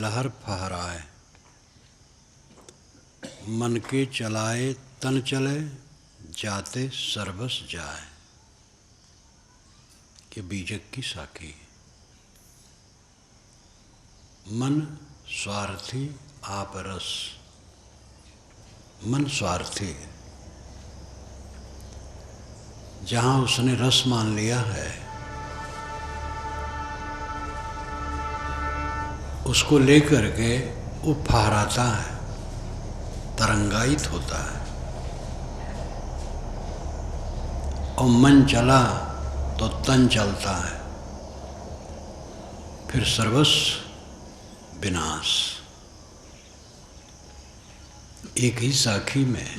लहर फहराए, मन के चलाए तन चले, जाते सर्वस जाए। ये बीजक की साखी। मन स्वार्थी आप रस। मन स्वार्थी है। जहाँ उसने रस मान लिया है, उसको लेकर के वो फहराता है, तरंगायित होता है। और मन चला तो तन चलता है, फिर सर्वस्व विनाश। एक ही साखी में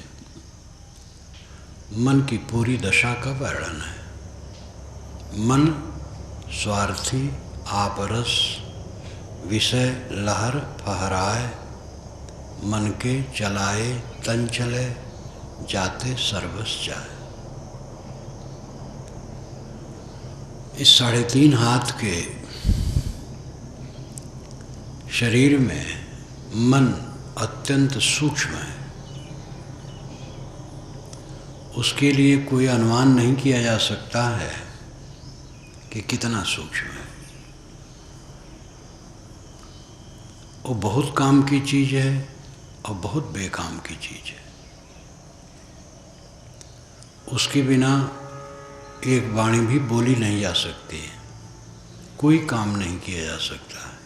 मन की पूरी दशा का वर्णन है। मन स्वार्थी आपरस, विषय लहर फहराए, मन के चलाए तन चले, जाते सर्वस जाए। इस 3.5 हाथ के शरीर में मन अत्यंत सूक्ष्म है। उसके लिए कोई अनुमान नहीं किया जा सकता है कि कितना सूक्ष्म है। वो बहुत काम की चीज़ है और बहुत बेकाम की चीज़ है। उसके बिना एक वाणी भी बोली नहीं जा सकती है, कोई काम नहीं किया जा सकता है।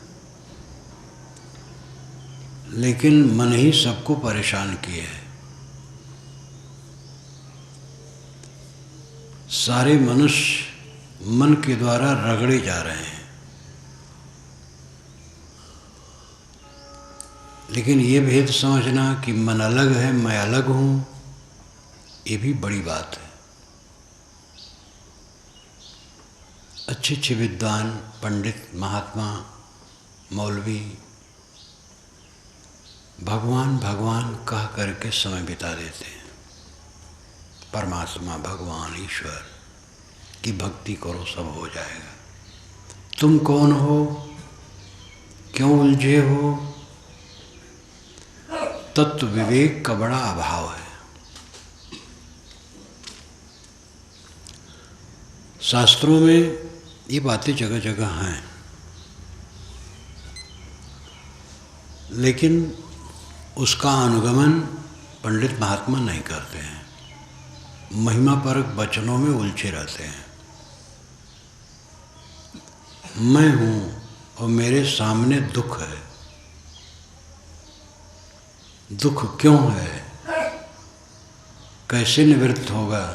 लेकिन मन ही सबको परेशान किए है। सारे मनुष्य मन के द्वारा रगड़े जा रहे हैं। लेकिन ये भेद समझना कि मन अलग है, मैं अलग हूँ, ये भी बड़ी बात है। अच्छे अच्छे विद्वान, पंडित, महात्मा, मौलवी भगवान भगवान कह करके समय बिता देते हैं। परमात्मा, भगवान, ईश्वर की भक्ति करो, सब हो जाएगा। तुम कौन हो, क्यों उलझे हो? तत्व विवेक का बड़ा अभाव है। शास्त्रों में ये बातें जगह जगह हैं, लेकिन उसका अनुगमन पंडित महात्मा नहीं करते हैं। महिमापरक वचनों में उलझे रहते हैं। मैं हूँ और मेरे सामने दुख है। दुख क्यों है, कैसे निवृत्त होगा,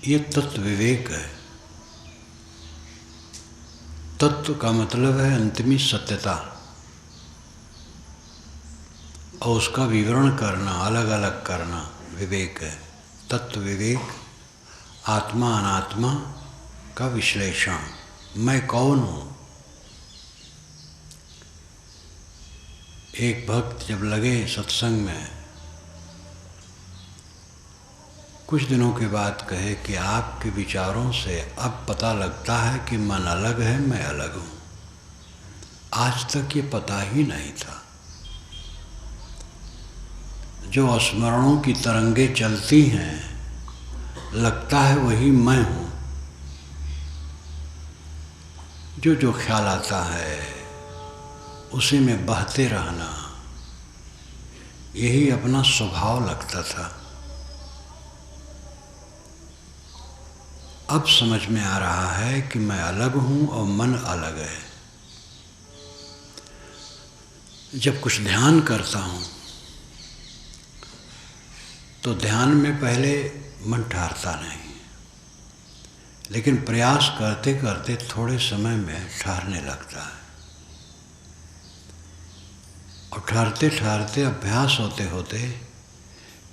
ये तत्व विवेक है। तत्व का मतलब है अंतिमी सत्यता, और उसका विवरण करना, अलग अलग करना विवेक है। तत्व विवेक, आत्मा अनात्मा का विश्लेषण। मैं कौन हूँ? एक भक्त जब लगे सत्संग में, कुछ दिनों के बाद कहे कि आपके विचारों से अब पता लगता है कि मन अलग है, मैं अलग हूँ। आज तक ये पता ही नहीं था। जो स्मरणों की तरंगे चलती हैं, लगता है वही मैं हूँ। जो जो ख्याल आता है उसी में बहते रहना, यही अपना स्वभाव लगता था। अब समझ में आ रहा है कि मैं अलग हूँ और मन अलग है। जब कुछ ध्यान करता हूँ तो ध्यान में पहले मन ठहरता नहीं, लेकिन प्रयास करते करते थोड़े समय में ठहरने लगता है। और ठहरते ठहरते, अभ्यास होते होते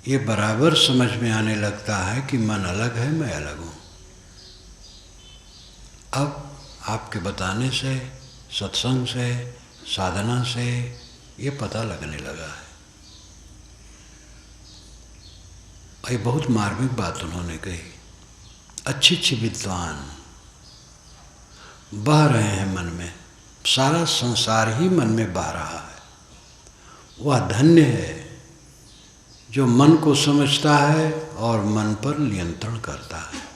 ये बराबर समझ में आने लगता है कि मन अलग है, मैं अलग हूँ। अब आपके बताने से, सत्संग से, साधना से ये पता लगने लगा है। और ये बहुत मार्मिक बात उन्होंने कही। अच्छे अच्छे विद्वान बह रहे हैं मन में, सारा संसार ही मन में बह रहा है। वह धन्य है जो मन को समझता है और मन पर नियंत्रण करता है।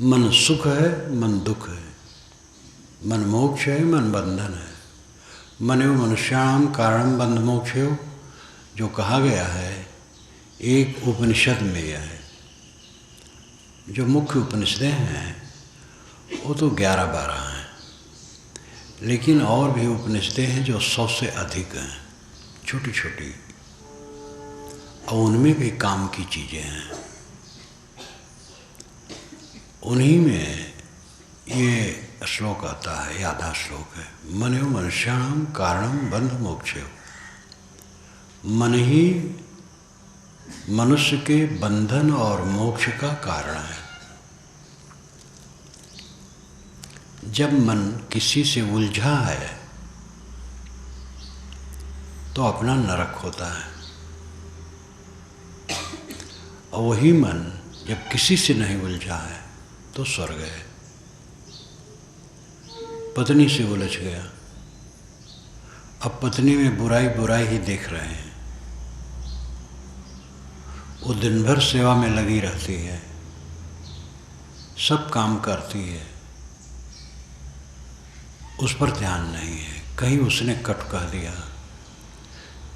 मन सुख है, मन दुख है, मन मोक्ष है, मन बंधन है। मनो मनुष्याणाम कारणम बंध मोक्षो जो कहा गया है एक उपनिषद में यह है। जो मुख्य उपनिषदें हैं वो तो 11-12 हैं, लेकिन और भी उपनिषदें हैं जो 100 से अधिक हैं, छोटी छोटी, और उनमें भी काम की चीज़ें हैं। उन्हीं में ये श्लोक आता है, ये आधा श्लोक है। मनो मनुष्याणाम कारणम बंध मोक्षो। मन ही मनुष्य के बंधन और मोक्ष का कारण है। जब मन किसी से उलझा है तो अपना नरक होता है, और वही मन जब किसी से नहीं उलझा है तो स्वर्ग है। पत्नी से उलझ गया, अब पत्नी में बुराई बुराई ही देख रहे हैं। वो दिन भर सेवा में लगी रहती है, सब काम करती है, उस पर ध्यान नहीं है। कहीं उसने कट कह दिया,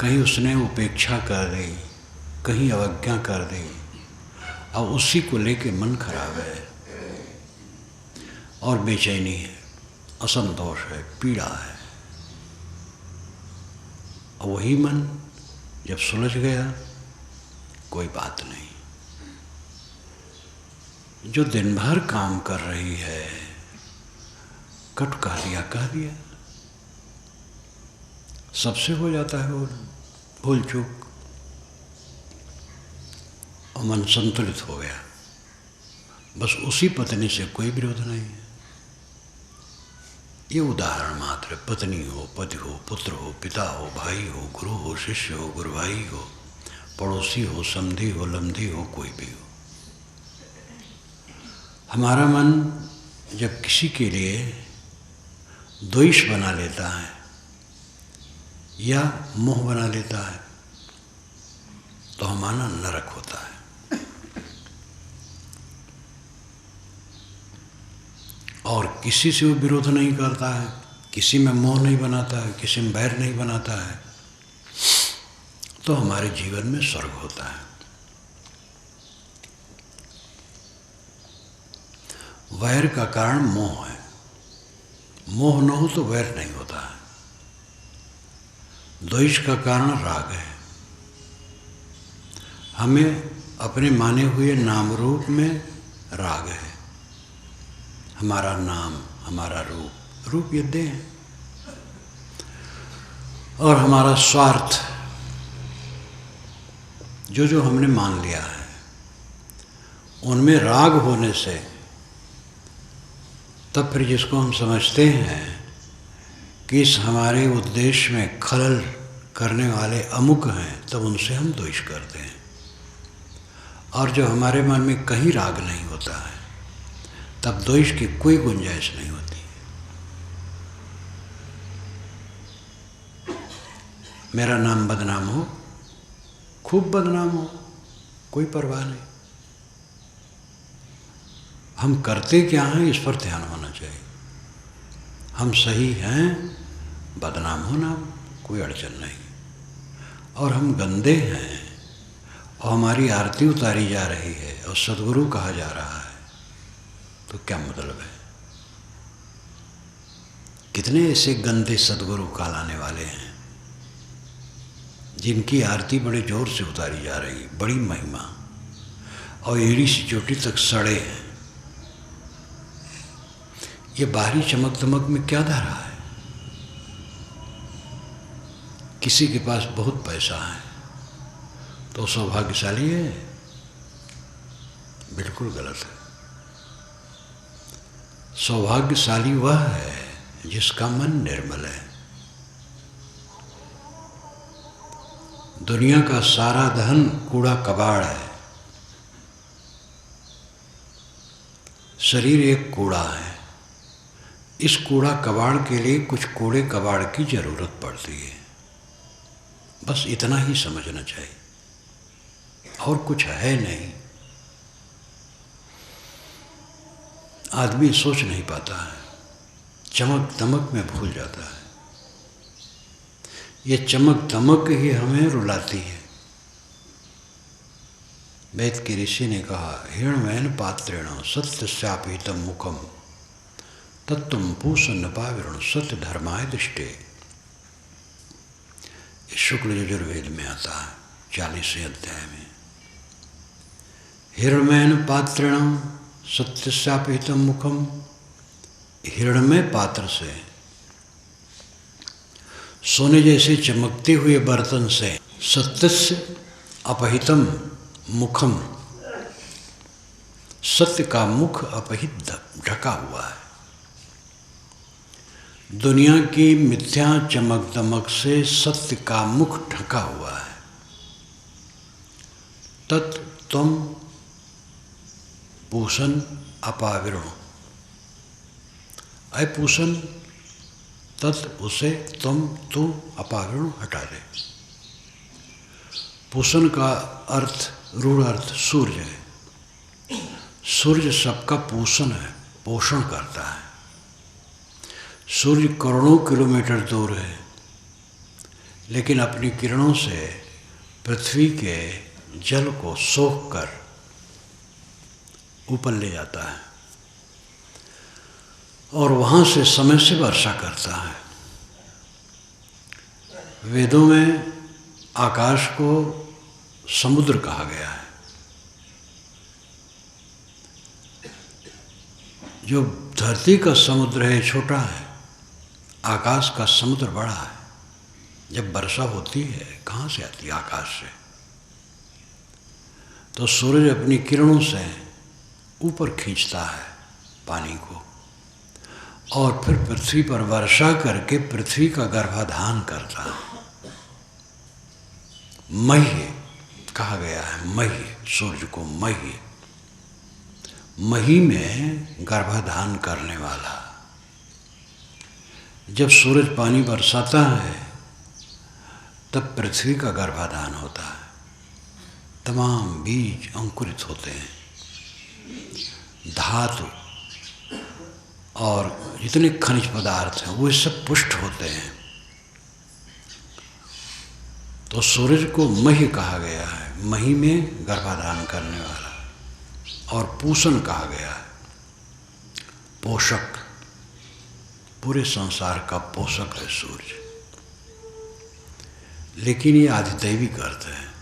कहीं उसने उपेक्षा कर दी, कहीं अवज्ञा कर दी, और उसी को लेके मन खराब है और बेचैनी है, असंतोष है, पीड़ा है। और वही मन जब सुलझ गया कोई बात नहीं। जो दिन भर काम कर रही है, कट कह दिया, सबसे हो जाता है भूल चूक, और मन संतुलित हो गया। बस उसी पत्नी से कोई विरोध नहीं है। ये उदाहरण मात्र, पत्नी हो, पति हो, पुत्र हो, पिता हो, भाई हो, गुरु हो, शिष्य हो, गुरु भाई हो, पड़ोसी हो, समधी हो, लमधी हो, कोई भी हो। हमारा मन जब किसी के लिए द्वेष बना लेता है या मोह बना लेता है तो हमारा नरक होता है। और किसी से वो विरोध नहीं करता है, किसी में मोह नहीं बनाता है, किसी में बैर नहीं बनाता है, तो हमारे जीवन में स्वर्ग होता है। वैर का कारण मोह है। मोह न हो तो वैर नहीं होता है। द्वेष का कारण राग है। हमें अपने माने हुए नाम रूप में राग है। हमारा नाम, हमारा रूप, रूप ये देह है, और हमारा स्वार्थ जो जो हमने मान लिया है, उनमें राग होने से तब फिर जिसको हम समझते हैं कि इस हमारे उद्देश्य में खलल करने वाले अमुक हैं, तब उनसे हम द्वेष करते हैं। और जो हमारे मन में कहीं राग नहीं होता है, तब द्वेष की कोई गुंजाइश नहीं होती। मेरा नाम बदनाम हो, खूब बदनाम हो, कोई परवाह नहीं। हम करते क्या हैं इस पर ध्यान होना चाहिए। हम सही हैं, बदनाम होना कोई अड़चन नहीं। और हम गंदे हैं और हमारी आरती उतारी जा रही है और सद्गुरु कहा जा रहा है, तो क्या मतलब है? कितने ऐसे गंदे सद्गुरु कहलाने वाले हैं जिनकी आरती बड़े जोर से उतारी जा रही है, बड़ी महिमा, और एड़ी से चोटी तक सड़े हैं। ये बाहरी चमक दमक में क्या धरा है? किसी के पास बहुत पैसा है तो सौभाग्यशाली है? बिल्कुल गलत है। सौभाग्यशाली वह है जिसका मन निर्मल है। दुनिया का सारा धन कूड़ा कबाड़ है। शरीर एक कूड़ा है, इस कूड़ा कबाड़ के लिए कुछ कूड़े कबाड़ की जरूरत पड़ती है, बस इतना ही समझना चाहिए, और कुछ है नहीं। आदमी सोच नहीं पाता है, चमक दमक में भूल जाता है। ये चमक दमक ही हमें रुलाती है। वेद के ऋषि ने कहा, हिरण्मयेन पात्रेण सत्यस्यापिहितं मुखम तत्त्वं पूषन्न पाविरण सत्य धर्माय दृष्टे। शुक्ल यजुर्वेद में आता है 40वें अध्याय में। हिरण्मयेन पात्रेण सत्यस्यापिहितं मुखम, हिरण्मय पात्र से, सोने जैसे चमकते हुए बर्तन से, सत्यस्य अपहितम मुखम, सत्य का मुख अपहित ढका हुआ है। दुनिया की मिथ्या चमक दमक से सत्य का मुख ढका हुआ है। तत् त्वं पूषन् अपाविरणो, अय पूषण, तत् उसे, तुम तू, अपाविरण हटा दे। पूषण का अर्थ, रूढ़ अर्थ सूर्य है। सूर्य सबका पूषण है, पोषण करता है। सूर्य करोड़ों किलोमीटर दूर है, लेकिन अपनी किरणों से पृथ्वी के जल को सोख कर ऊपर ले जाता है और वहाँ से समय से वर्षा करता है। वेदों में आकाश को समुद्र कहा गया है। जो धरती का समुद्र है छोटा है, आकाश का समुद्र बड़ा है। जब वर्षा होती है कहाँ से आती है? आकाश से। तो सूरज अपनी किरणों से ऊपर खींचता है पानी को और फिर पृथ्वी पर वर्षा करके पृथ्वी का गर्भाधान करता है। मह्य कहा गया है, मह्य, सूर्य को मह्य, मही में गर्भाधान करने वाला। जब सूरज पानी बरसाता है तब पृथ्वी का गर्भाधान होता है। तमाम बीज अंकुरित होते हैं, धातु और जितने खनिज पदार्थ हैं वो सब पुष्ट होते हैं। तो सूरज को मही कहा गया है, मही में गर्भाधान करने वाला, और पूषण कहा गया है, पोषक। पूरे संसार का पोषक है सूर्य। लेकिन ये आधिदैविक अर्थ है।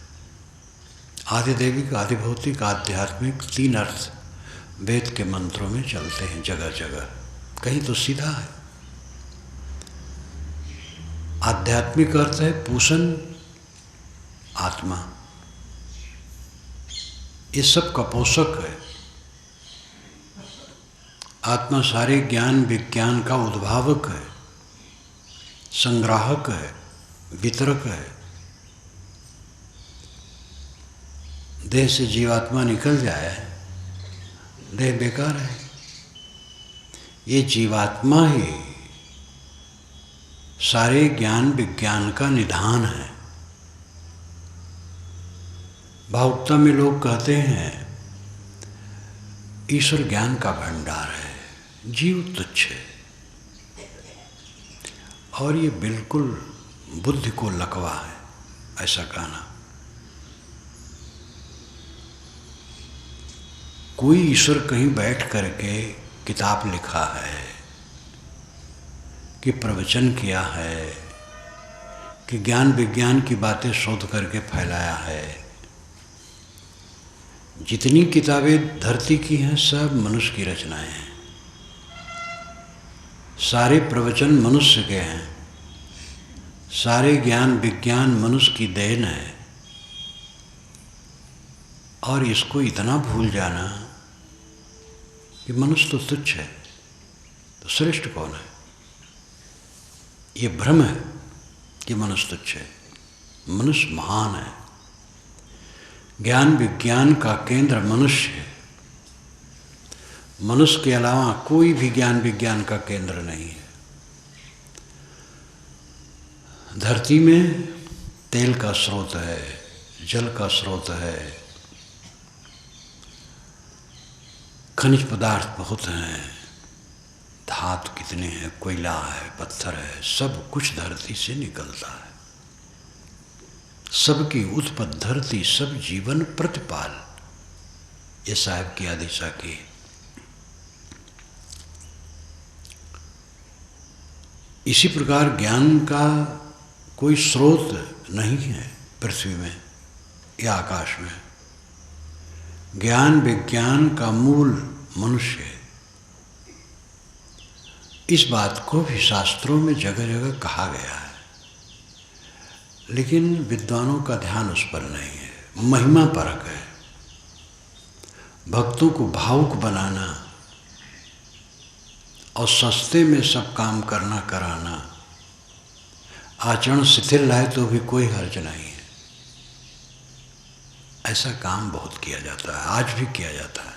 आधिदैविक, आधिभौतिक, आध्यात्मिक, तीन अर्थ वेद के मंत्रों में चलते हैं जगह जगह। कहीं तो सीधा है। आध्यात्मिक अर्थ है पूषण, आत्मा, ये सब का पोषक है। आत्मा सारे ज्ञान विज्ञान का उद्भावक है, संग्राहक है, वितरक है। देह से जीवात्मा निकल जाए, देह बेकार है। ये जीवात्मा ही सारे ज्ञान विज्ञान का निधान है। भावुकता में लोग कहते हैं ईश्वर ज्ञान का भंडार है, जीव तुच्छ है, और ये बिल्कुल बुद्धि को लकवा है ऐसा कहना। कोई ईश्वर कहीं बैठ करके किताब लिखा है, कि प्रवचन किया है, कि ज्ञान विज्ञान की बातें शोध करके फैलाया है। जितनी किताबें धरती की हैं सब मनुष्य की रचनाएं हैं। सारे प्रवचन मनुष्य के हैं, सारे ज्ञान विज्ञान मनुष्य की देन है। और इसको इतना भूल जाना कि मनुष्य तो तुच्छ है, तो श्रेष्ठ कौन है? ये भ्रम है कि मनुष्य तुच्छ है। मनुष्य महान है। ज्ञान विज्ञान का केंद्र मनुष्य है। मनुष्य के अलावा कोई भी ज्ञान विज्ञान का केंद्र नहीं है। धरती में तेल का स्रोत है, जल का स्रोत है, खनिज पदार्थ बहुत हैं, धातु कितने हैं, कोयला है, पत्थर है, सब कुछ धरती से निकलता है। सबकी उत्पत्ति धरती, सब जीवन प्रतिपाल, ये साहब की आदिशा की। इसी प्रकार ज्ञान का कोई स्रोत नहीं है पृथ्वी में या आकाश में। ज्ञान विज्ञान का मूल मनुष्य है। इस बात को भी शास्त्रों में जगह जगह कहा गया है, लेकिन विद्वानों का ध्यान उस पर नहीं है। महिमा परक है। भक्तों को भावुक बनाना और सस्ते में सब काम करना कराना, आचरण शिथिल रहे तो भी कोई हर्ज नहीं है। ऐसा काम बहुत किया जाता है, आज भी किया जाता है।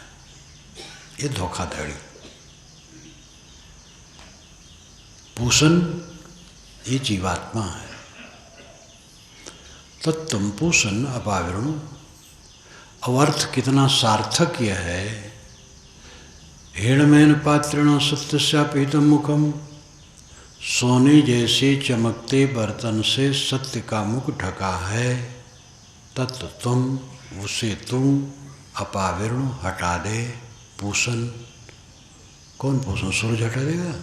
ये धोखाधड़ी। पूषण ये जीवात्मा है। तत्तम पूषण अपावरण। अवर्थ कितना सार्थक यह है। हेणमेन पात्रेण सत्यस्यापिहितं मुखम। सोने जैसे चमकते बर्तन से सत्य का मुख ढका है। तत् तुम, उसे तू, अपावरण हटा दे। पूषण, कौन पूषण? सूरज हटा देगा?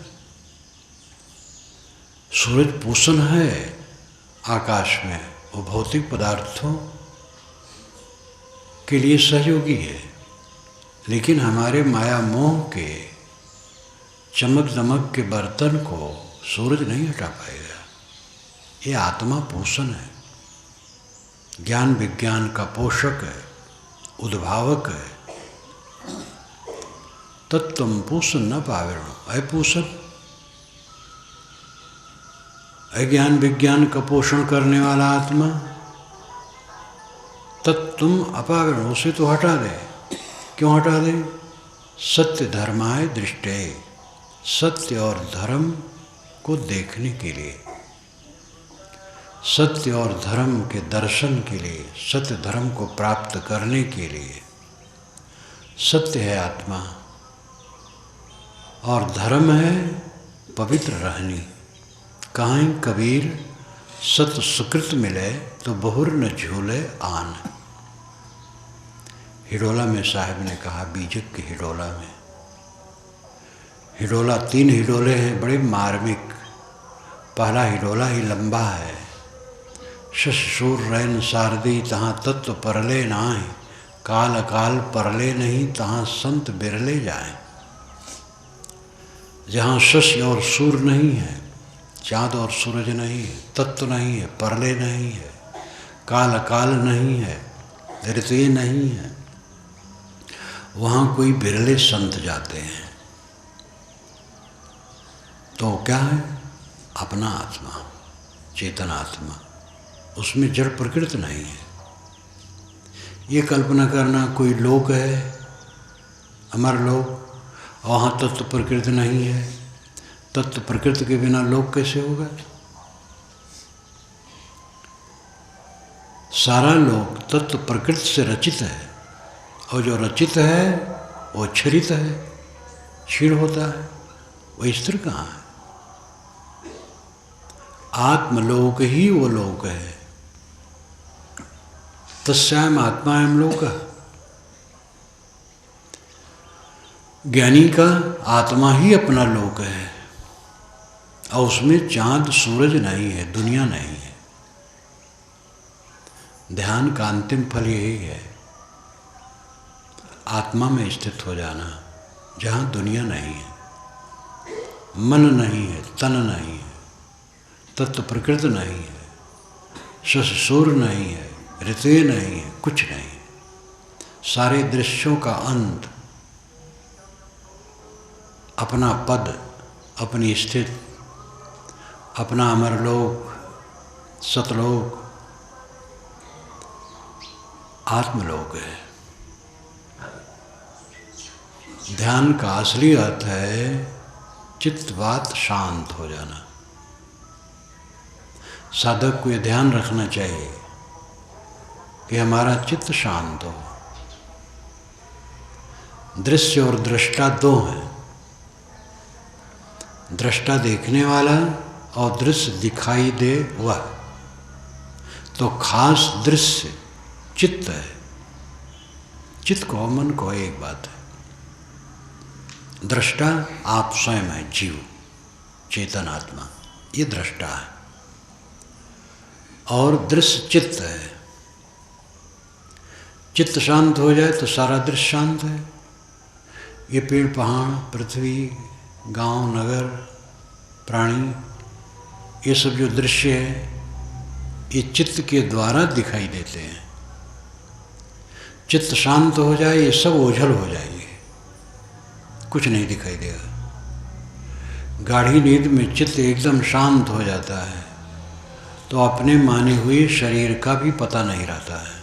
सूरज पूषण है आकाश में, वो भौतिक पदार्थों के लिए सहयोगी है, लेकिन हमारे माया मोह के चमक दमक के बर्तन को सूरज नहीं हटा पाएगा। ये आत्मा पोषण है, ज्ञान विज्ञान का पोषक है, उद्भावक है। तत्त्वम पूषण न पावरण। अपूषण, अज्ञान विज्ञान का पोषण करने वाला आत्मा, तत्तुम अपावरण, उसे तो हटा दे। क्यों हटा दे? सत्य धर्माय दृष्टे, सत्य और धर्म को देखने के लिए, सत्य और धर्म के दर्शन के लिए, सत्य धर्म को प्राप्त करने के लिए। सत्य है आत्मा और धर्म है पवित्र रहनी। काहीं कबीर सत सुकृत मिले तो बहुर न झूले आन। हिडोला में साहब ने कहा, बीजक के हिडोला में, हिडोला 3 हिडोले हैं बड़े मार्मिक। पहला हिडोला ही लंबा है। शश शूर रैन शारदी तहाँ तत्व परले नाय, काल अकाल परले नहीं तहाँ संत बिरले जाए। जहाँ शश और सूर नहीं है, चाँद और सूरज नहीं है, तत्व नहीं है, परले नहीं है, काल अकाल नहीं है, ऋतु नहीं है, वहाँ कोई बिरले संत जाते हैं। तो क्या है? अपना आत्मा, चेतन आत्मा, उसमें जड़ प्रकृति नहीं है। ये कल्पना करना कोई लोक है, अमर लोक, वहाँ तत्व प्रकृति नहीं है। तत्व प्रकृति के बिना लोक कैसे होगा? सारा लोक तत्व प्रकृति से रचित है, और जो रचित है वो क्षरित है, क्षीण होता है। वो स्थिर कहाँ है? आत्मलोक ही वो लोक है। तस्याम आत्मायम लोक। ज्ञानी का आत्मा ही अपना लोक है, और उसमें चांद सूरज नहीं है, दुनिया नहीं है। ध्यान का अंतिम फल यही है, आत्मा में स्थित हो जाना, जहाँ दुनिया नहीं है, मन नहीं है, तन नहीं है, तत्व प्रकृति नहीं है, शश सूर नहीं है, ऋतु नहीं है, कुछ नहीं है। सारे दृश्यों का अंत, अपना पद, अपनी स्थिति, अपना अमरलोक, सतलोक, आत्मलोक है। ध्यान का असली अर्थ है चित्तवात शांत हो जाना। साधक को यह ध्यान रखना चाहिए कि हमारा चित्त शांत हो। दृश्य और दृष्टा दो हैं, दृष्टा देखने वाला और दृश्य दिखाई दे वह। तो खास दृश्य चित्त है। चित्त को मन को एक बात है। दृष्टा आप स्वयं है, जीव चेतन आत्मा, ये दृष्टा है। और दृश्य चित्त है। चित्त शांत हो जाए तो सारा दृश्य शांत है। ये पेड़ पहाड़, पृथ्वी, गांव, नगर, प्राणी, ये सब जो दृश्य है ये चित्त के द्वारा दिखाई देते हैं। चित्त शांत हो जाए ये सब ओझल हो जाएंगे, कुछ नहीं दिखाई देगा। गाढ़ी नींद में चित्त एकदम शांत हो जाता है तो अपने माने हुए शरीर का भी पता नहीं रहता है।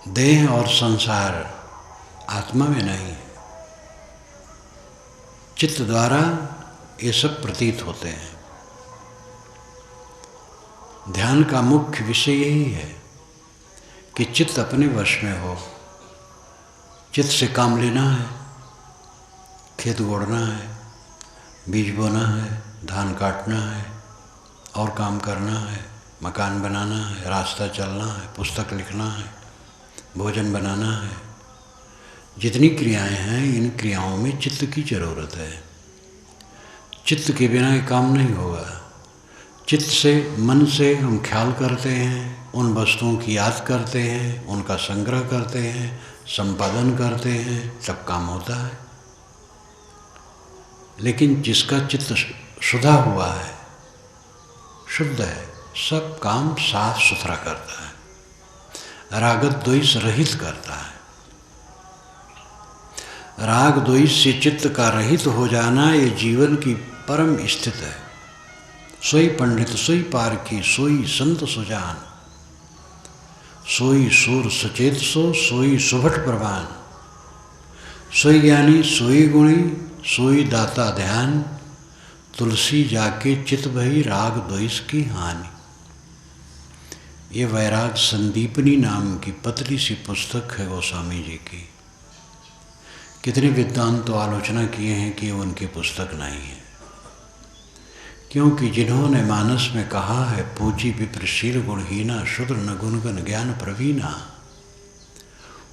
देह और संसार आत्मा में नहीं, चित्त द्वारा ये सब प्रतीत होते हैं। ध्यान का मुख्य विषय यही है कि चित्त अपने वश में हो। चित्त से काम लेना है, खेत गोड़ना है, बीज बोना है, धान काटना है, और काम करना है, मकान बनाना है, रास्ता चलना है, पुस्तक लिखना है, भोजन बनाना है। जितनी क्रियाएं हैं इन क्रियाओं में चित्त की जरूरत है। चित्त के बिना ये काम नहीं होगा। चित्त से, मन से हम ख्याल करते हैं, उन वस्तुओं की याद करते हैं, उनका संग्रह करते हैं, संपादन करते हैं, तब काम होता है। लेकिन जिसका चित्त शुद्धा हुआ है, शुद्ध है, सब काम साफ सुथरा करता है, रागत द्वेष रहित करता है। राग द्वेष से चित्त का रहित हो जाना ये जीवन की परम स्थिति है। सोई पंडित सोई पारखी, सोई संत सुजान, सोई सूर सचेत सो, सोई सुभट प्रवान, सोई ज्ञानी सोई गुणी, सोई दाता ध्यान, तुलसी जाके चित भई राग द्वेष की हानि। ये वैराग संदीपनी नाम की पतली सी पुस्तक है गोस्वामी जी की। कितने विद्वान तो आलोचना किए हैं कि उनकी पुस्तक नहीं है, क्योंकि जिन्होंने मानस में कहा है पूजी विप्रशील गुणहीना, शुद्र न गुणगन ज्ञान प्रवीणा,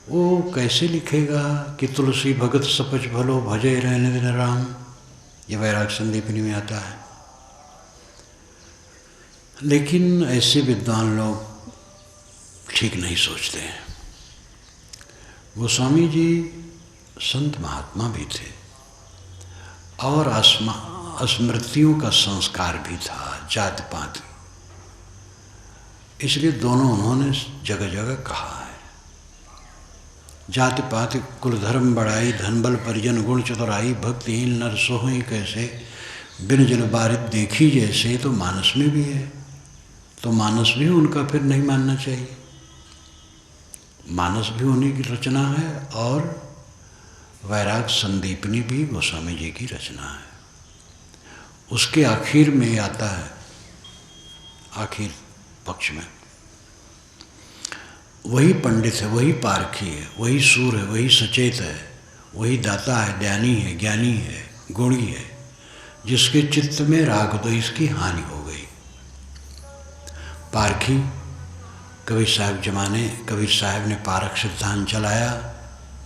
वो कैसे लिखेगा कि तुलसी भगत सपच भलो भजे रहने दिन राम। ये वैराग संदीपनी में आता है। लेकिन ऐसे विद्वान लोग ठीक नहीं सोचते हैं। गोस्वामी जी संत महात्मा भी थे और स्मृतियों का संस्कार भी था, जाति पाति, इसलिए दोनों उन्होंने जगह जगह कहा है। जाति पाति कुल धर्म बढ़ाई, धन बल परिजन गुण चतुराई, भक्तिहीन नर सोहई कैसे, बिन जल बारित देखी जैसे। तो मानस में भी है, तो मानस भी उनका फिर नहीं मानना चाहिए। मानस भी उन्हीं की रचना है और वैराग संदीपनी भी गोस्वामी जी की रचना है। उसके आखिर में आता है, आखिर पक्ष में, वही पंडित है, वही पारखी है, वही सूर है, वही सचेत है, वही दाता है, ध्यानी है, ज्ञानी है, गुणी है, जिसके चित्त में राग द्वेष की हानि हो गई। पारखी कबीर साहब ने पारख सिद्धांत चलाया।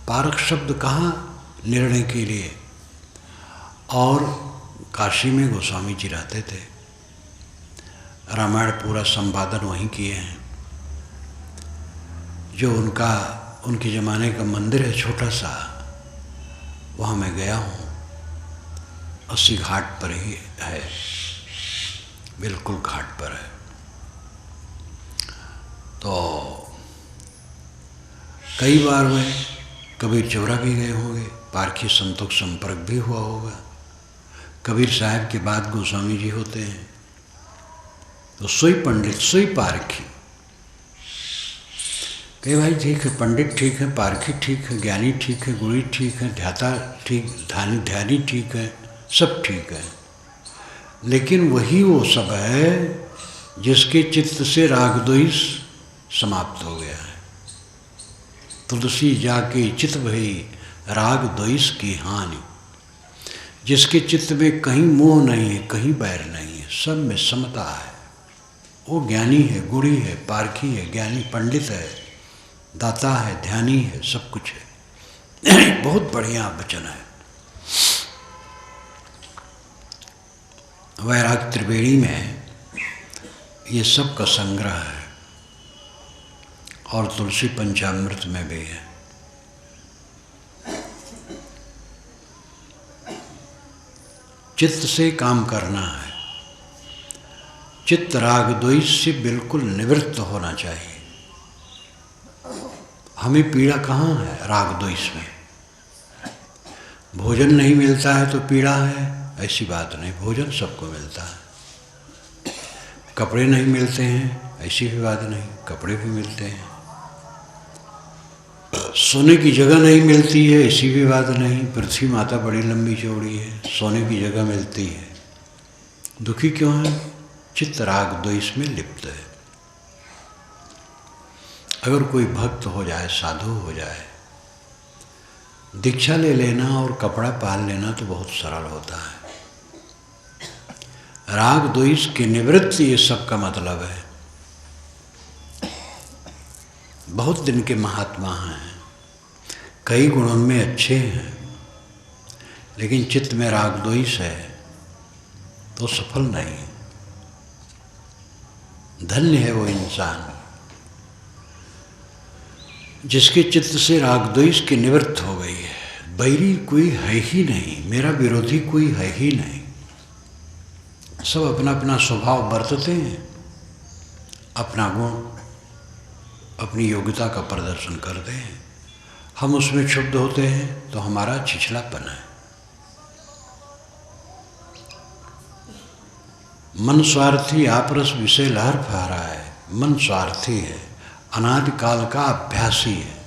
पारख शब्द कहाँ निर्णय के लिए, और काशी में गोस्वामी जी रहते थे। रामायण पूरा संपादन वहीं किए हैं। जो उनके ज़माने का मंदिर है छोटा सा, वहाँ मैं गया हूँ। 80 घाट पर ही है, बिल्कुल घाट पर है। तो कई बार वह कबीर चौरा भी गए होंगे, पारखी संतों का संपर्क भी हुआ होगा। कबीर साहब के बाद गोस्वामी जी होते हैं। तो सोई पंडित सोई पारखी, कहे भाई ठीक है, पंडित ठीक है, पारखी ठीक है, ज्ञानी ठीक है, गुणी ठीक है, ध्याता ठीक, ध्यानी ठीक है, सब ठीक है, लेकिन वही वो सब है जिसके चित्त से राग द्वेष समाप्त हो गया है। तुलसी जाके चित भई राग द्वेष की हानि। जिसके चित्त में कहीं मोह नहीं है, कहीं बैर नहीं है, सब में समता है, वो ज्ञानी है, गुणी है, पारखी है, ज्ञानी पंडित है, दाता है, ध्यानी है, सब कुछ है। बहुत बढ़िया वचन है। वैराग त्रिवेणी में ये सब का संग्रह है और तुलसी पंचामृत में भी है। चित्त से काम करना है, चित्त राग द्वेष से बिल्कुल निवृत्त होना चाहिए। हमें पीड़ा कहाँ है? राग द्वेष में। भोजन नहीं मिलता है तो पीड़ा है, ऐसी बात नहीं, भोजन सबको मिलता है। कपड़े नहीं मिलते हैं, ऐसी भी बात नहीं, कपड़े भी मिलते हैं। सोने की जगह नहीं मिलती है, ऐसी भी बात नहीं, पृथ्वी माता बड़ी लंबी चौड़ी है, सोने की जगह मिलती है। दुखी क्यों है? चित्त राग द्वेष में लिप्त है। अगर कोई भक्त हो जाए, साधु हो जाए, दीक्षा ले लेना और कपड़ा पाल लेना तो बहुत सरल होता है। राग द्वेष की निवृत्ति ये सब का मतलब है। बहुत दिन के महात्मा हैं, कई गुणों में अच्छे हैं, लेकिन चित्त में राग द्वेष है तो सफल नहीं। धन्य है वो इंसान जिसके चित्त से राग द्वेष की निवृत्त हो गई है। बैरी कोई है ही नहीं, मेरा विरोधी कोई है ही नहीं। सब अपना अपना स्वभाव बरतते हैं, अपना गुण, अपनी योग्यता का प्रदर्शन करते हैं। हम उसमें क्षुब्ध होते हैं तो हमारा छिछलापन है। मन स्वार्थी आपरस विषय लहर फहरा है। मन स्वार्थी है, अनादिकाल का अभ्यासी है।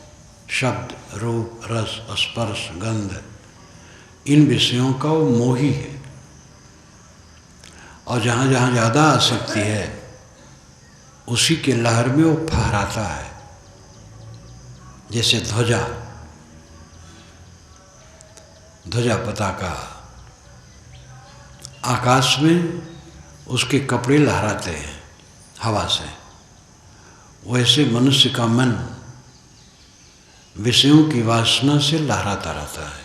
शब्द, रूप, रस, स्पर्श, गंध, इन विषयों का वो मोही है। और जहाँ जहाँ ज़्यादा आसक्ति है उसी के लहर में वो फहराता है। जैसे ध्वजा, ध्वजा पताका आकाश में उसके कपड़े लहराते हैं हवा से, वैसे मनुष्य का मन विषयों की वासना से लहराता रहता है।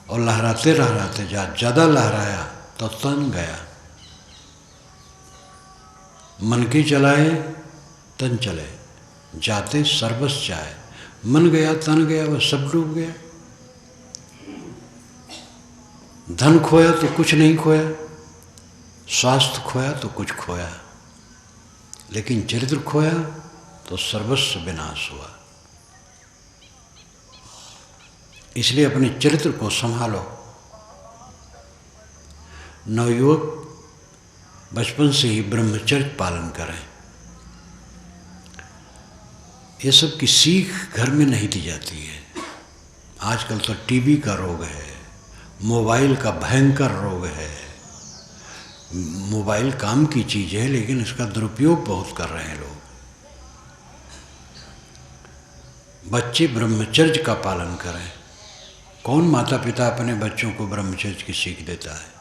और लहराते लहराते ज़्यादा लहराया तो तन गया। मन के चलाए तन चले, जाते सर्वस जाए। मन गया तन गया, वह सब डूब गया। धन खोया तो कुछ नहीं खोया, स्वास्थ्य खोया तो कुछ खोया, लेकिन चरित्र खोया तो सर्वस्व विनाश हुआ। इसलिए अपने चरित्र को संभालो। नवयुवक बचपन से ही ब्रह्मचर्य पालन करें। ये सब की सीख घर में नहीं दी जाती है। आजकल तो टीबी का रोग है, मोबाइल का भयंकर रोग है। मोबाइल काम की चीज़ है, लेकिन इसका दुरुपयोग बहुत कर रहे हैं लोग। बच्चे ब्रह्मचर्य का पालन करें। कौन माता पिता अपने बच्चों को ब्रह्मचर्य की सीख देता है?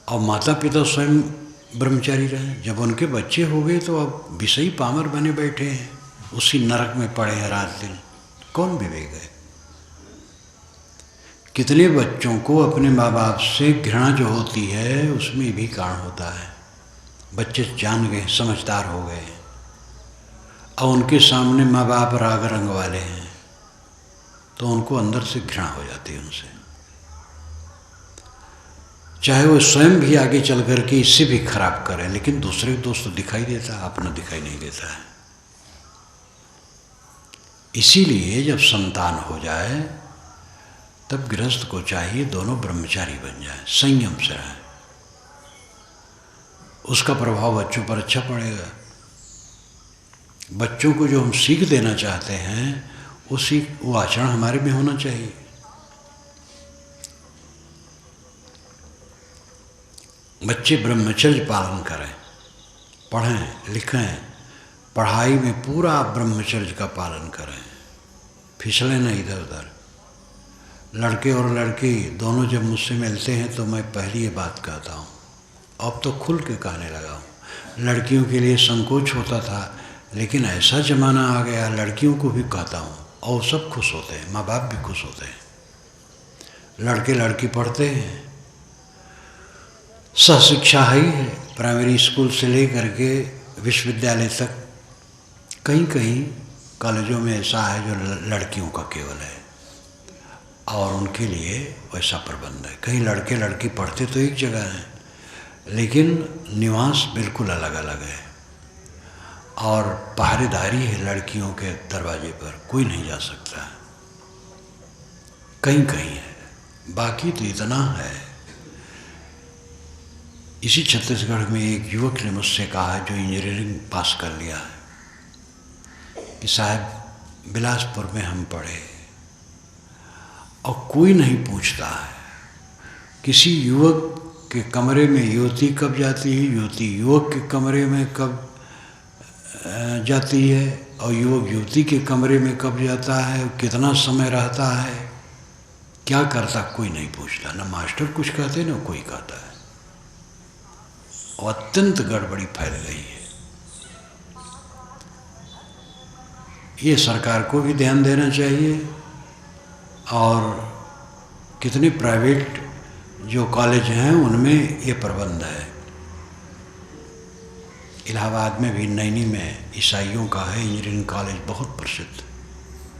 और माता पिता स्वयं ब्रह्मचारी रहे। जब उनके बच्चे हो गए तो अब विषयी पामर बने बैठे हैं, उसी नरक में पड़े हैं रात दिन। कौन विवेक है? कितने बच्चों को अपने माँ बाप से घृणा जो होती है उसमें भी कारण होता है। बच्चे जान गए, समझदार हो गए, और उनके सामने माँ बाप राग रंग वाले हैं तो उनको अंदर से घृणा हो जाती है उनसे। चाहे वो स्वयं भी आगे चल करके इससे भी खराब करें, लेकिन दूसरे को दोस्त तो दिखाई देता है, अपना दिखाई नहीं देता है। इसीलिए जब संतान हो जाए तब गृहस्थ को चाहिए दोनों ब्रह्मचारी बन जाए, संयम से रहे। उसका प्रभाव बच्चों पर अच्छा पड़ेगा। बच्चों को जो हम सीख देना चाहते हैं वो आचरण हमारे में होना चाहिए। बच्चे ब्रह्मचर्य पालन करें, पढ़ें लिखें, पढ़ाई में पूरा ब्रह्मचर्य का पालन करें, फिसलें नहीं इधर उधर। लड़के और लड़की दोनों जब मुझसे मिलते हैं तो मैं पहली ये बात कहता हूँ, अब तो खुल के कहने लगा हूँ। लड़कियों के लिए संकोच होता था, लेकिन ऐसा ज़माना आ गया लड़कियों को भी कहता हूँ, और सब खुश होते हैं, माँ बाप भी खुश होते हैं। लड़के लड़की पढ़ते हैं, सहशिक्षा ही है, प्राइमरी स्कूल से लेकर के विश्वविद्यालय तक। कहीं कहीं कॉलेजों में ऐसा है जो लड़कियों का केवल है, और उनके लिए वैसा प्रबंध है। कहीं लड़के लड़की पढ़ते तो एक जगह हैं, लेकिन निवास बिल्कुल अलग अलग है, और पहरेदारी है लड़कियों के दरवाजे पर, कोई नहीं जा सकता। कहीं कहीं है, बाकी तो इतना है। इसी छत्तीसगढ़ में एक युवक ने मुझसे कहा, जो इंजीनियरिंग पास कर लिया है, कि साहब बिलासपुर में हम पढ़े और कोई नहीं पूछता है। किसी युवक के कमरे में युवती कब जाती है, युवती युवक के कमरे में कब जाती है, और युवक युवती के कमरे में कब जाता है, कितना समय रहता है, क्या करता, कोई नहीं पूछता। ना मास्टर कुछ कहते ना कोई कहता है, और अत्यंत गड़बड़ी फैल गई है। ये सरकार को भी ध्यान देना चाहिए, और कितने प्राइवेट जो कॉलेज हैं उनमें ये प्रबंध है। इलाहाबाद में भी नैनी में ईसाइयों का है इंजीनियरिंग कॉलेज, बहुत प्रसिद्ध,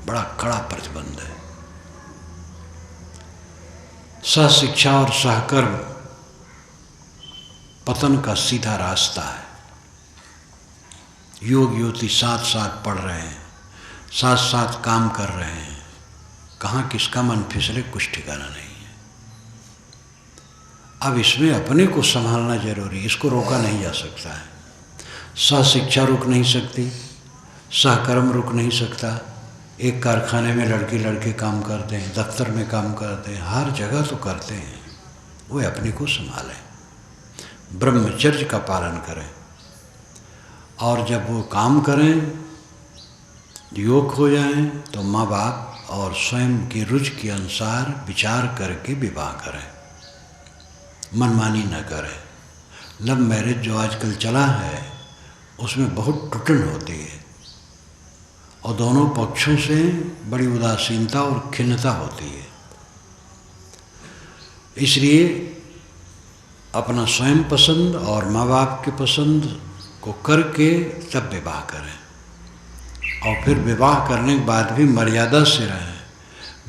बड़ा कड़ा प्रतिबंध है। सहशिक्षा और सहकर्म पतन का सीधा रास्ता है। युवक युवती साथ साथ पढ़ रहे हैं, साथ साथ काम कर रहे हैं, कहाँ किसका मन फिसले कुछ ठिकाना नहीं है। अब इसमें अपने को संभालना जरूरी, इसको रोका नहीं जा सकता है। सहशिक्षा रुक नहीं सकती, सहकर्म रुक नहीं सकता। एक कारखाने में लड़के लड़के काम करते हैं, दफ्तर में काम करते हैं, हर जगह तो करते हैं। वो अपने को संभालें, ब्रह्मचर्य का पालन करें, और जब वो काम करें, योग हो जाएं, तो माँ बाप और स्वयं की रुचि के अनुसार विचार करके विवाह करें, मनमानी न करें। लव मैरिज जो आजकल चला है उसमें बहुत टुटन होती है, और दोनों पक्षों से बड़ी उदासीनता और खिन्नता होती है। इसलिए अपना स्वयं पसंद और माँ बाप के पसंद को करके तब विवाह करें, और फिर विवाह करने के बाद भी मर्यादा से रहें।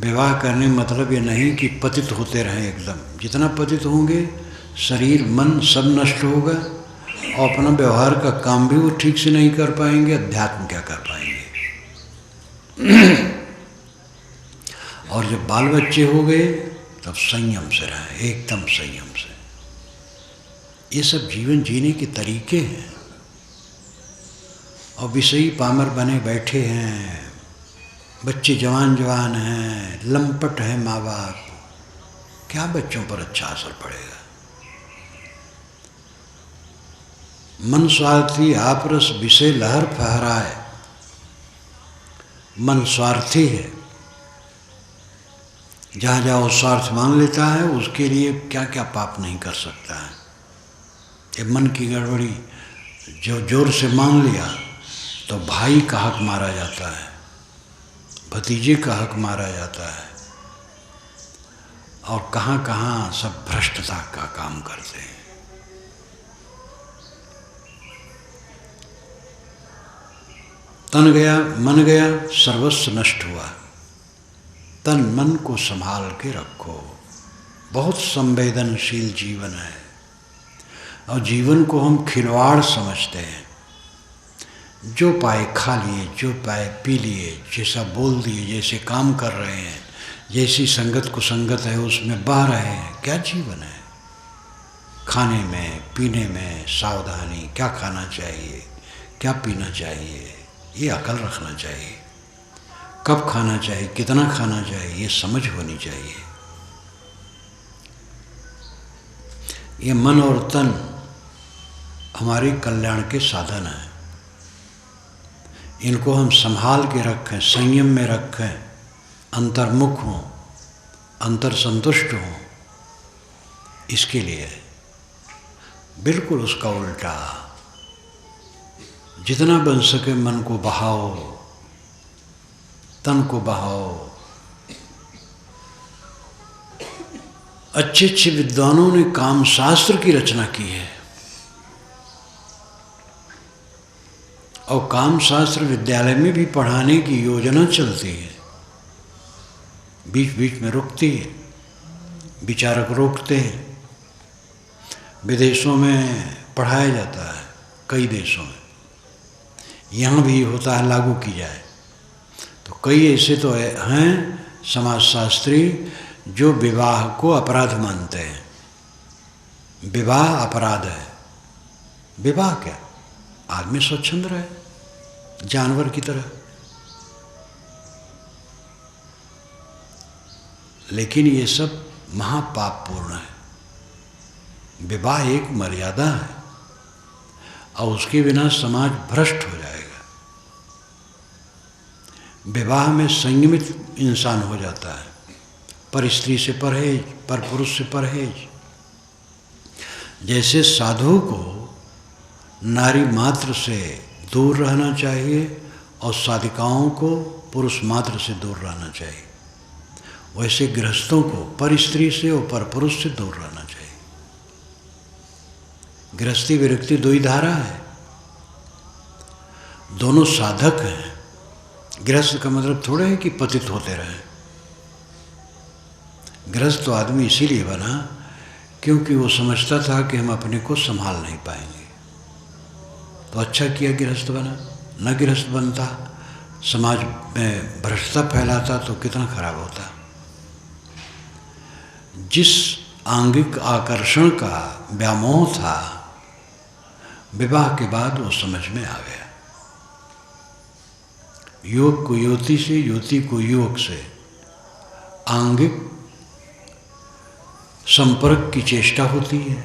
विवाह करने का मतलब ये नहीं कि पतित होते रहें एकदम। जितना पतित होंगे, शरीर मन सब नष्ट होगा, और अपना व्यवहार का काम भी वो ठीक से नहीं कर पाएंगे, अध्यात्म क्या कर पाएंगे। और जब बाल बच्चे हो गए तब संयम से रहें, एकदम संयम से। ये सब जीवन जीने के तरीके हैं। और विषयी पामर बने बैठे हैं, बच्चे जवान जवान हैं, लंपट हैं माँ बाप, क्या बच्चों पर अच्छा असर पड़ेगा। मन स्वार्थी आप रस विषय लहर फहराए। मन स्वार्थी है, जहाँ जहाँ वो स्वार्थ मान लेता है, उसके लिए क्या क्या पाप नहीं कर सकता है। ये मन की गड़बड़ी जो जोर से मान लिया तो भाई का हक मारा जाता है, भतीजे का हक मारा जाता है, और कहाँ कहाँ सब भ्रष्टता का काम करते हैं। तन गया मन गया, सर्वस्व नष्ट हुआ। तन मन को संभाल के रखो। बहुत संवेदनशील जीवन है, और जीवन को हम खिलवाड़ समझते हैं। जो पाए खा लिए, जो पाए पी लिए, जैसा बोल दिए, जैसे काम कर रहे हैं, जैसी संगत को संगत है उसमें बह रहे हैं। क्या जीवन है। खाने में पीने में सावधानी, क्या खाना चाहिए, क्या पीना चाहिए, ये अकल रखना चाहिए। कब खाना चाहिए, कितना खाना चाहिए, ये समझ होनी चाहिए। ये मन और तन हमारे कल्याण के साधन हैं। इनको हम संभाल के रखें, संयम में रखें, अंतर्मुख हों, अंतर संतुष्ट हों, इसके लिए बिल्कुल उसका उल्टा। जितना बन सके मन को बहाओ, तन को बहाओ। अच्छे अच्छे विद्वानों ने काम शास्त्र की रचना की है और काम शास्त्र विद्यालय में भी पढ़ाने की योजना चलती है। बीच बीच में रुकती है, विचारक रोकते हैं। विदेशों में पढ़ाया जाता है, कई देशों में, यहाँ भी होता है लागू की जाए तो। कई ऐसे तो हैं समाजशास्त्री जो विवाह को अपराध मानते हैं। विवाह अपराध है। विवाह क्या, आदमी स्वच्छंद रहे जानवर की तरह। लेकिन ये सब महापापपूर्ण है। विवाह एक मर्यादा है और उसके बिना समाज भ्रष्ट हो जाएगा। विवाह में संयमित इंसान हो जाता है, पर स्त्री से परहेज, पर पुरुष से परहेज। जैसे साधु को नारी मात्र से दूर रहना चाहिए और साधिकाओं को पुरुष मात्र से दूर रहना चाहिए, वैसे गृहस्थों को पर स्त्री से और पर पुरुष से दूर रहना चाहिए। गृहस्थी विरक्ति दो ही धारा है, दोनों साधक हैं। गृहस्थ का मतलब थोड़ा है कि पतित होते रहें। गृहस्थ तो आदमी इसीलिए बना क्योंकि वो समझता था कि हम अपने को संभाल नहीं पाएंगे, तो अच्छा किया गृहस्थ बना। न गृहस्थ बनता, समाज में भ्रष्टता फैलाता तो कितना खराब होता। जिस आंगिक आकर्षण का व्यामोह था, विवाह के बाद वो समझ में आ गया। युवक को युवती से, युवती को युवक से आंगिक संपर्क की चेष्टा होती है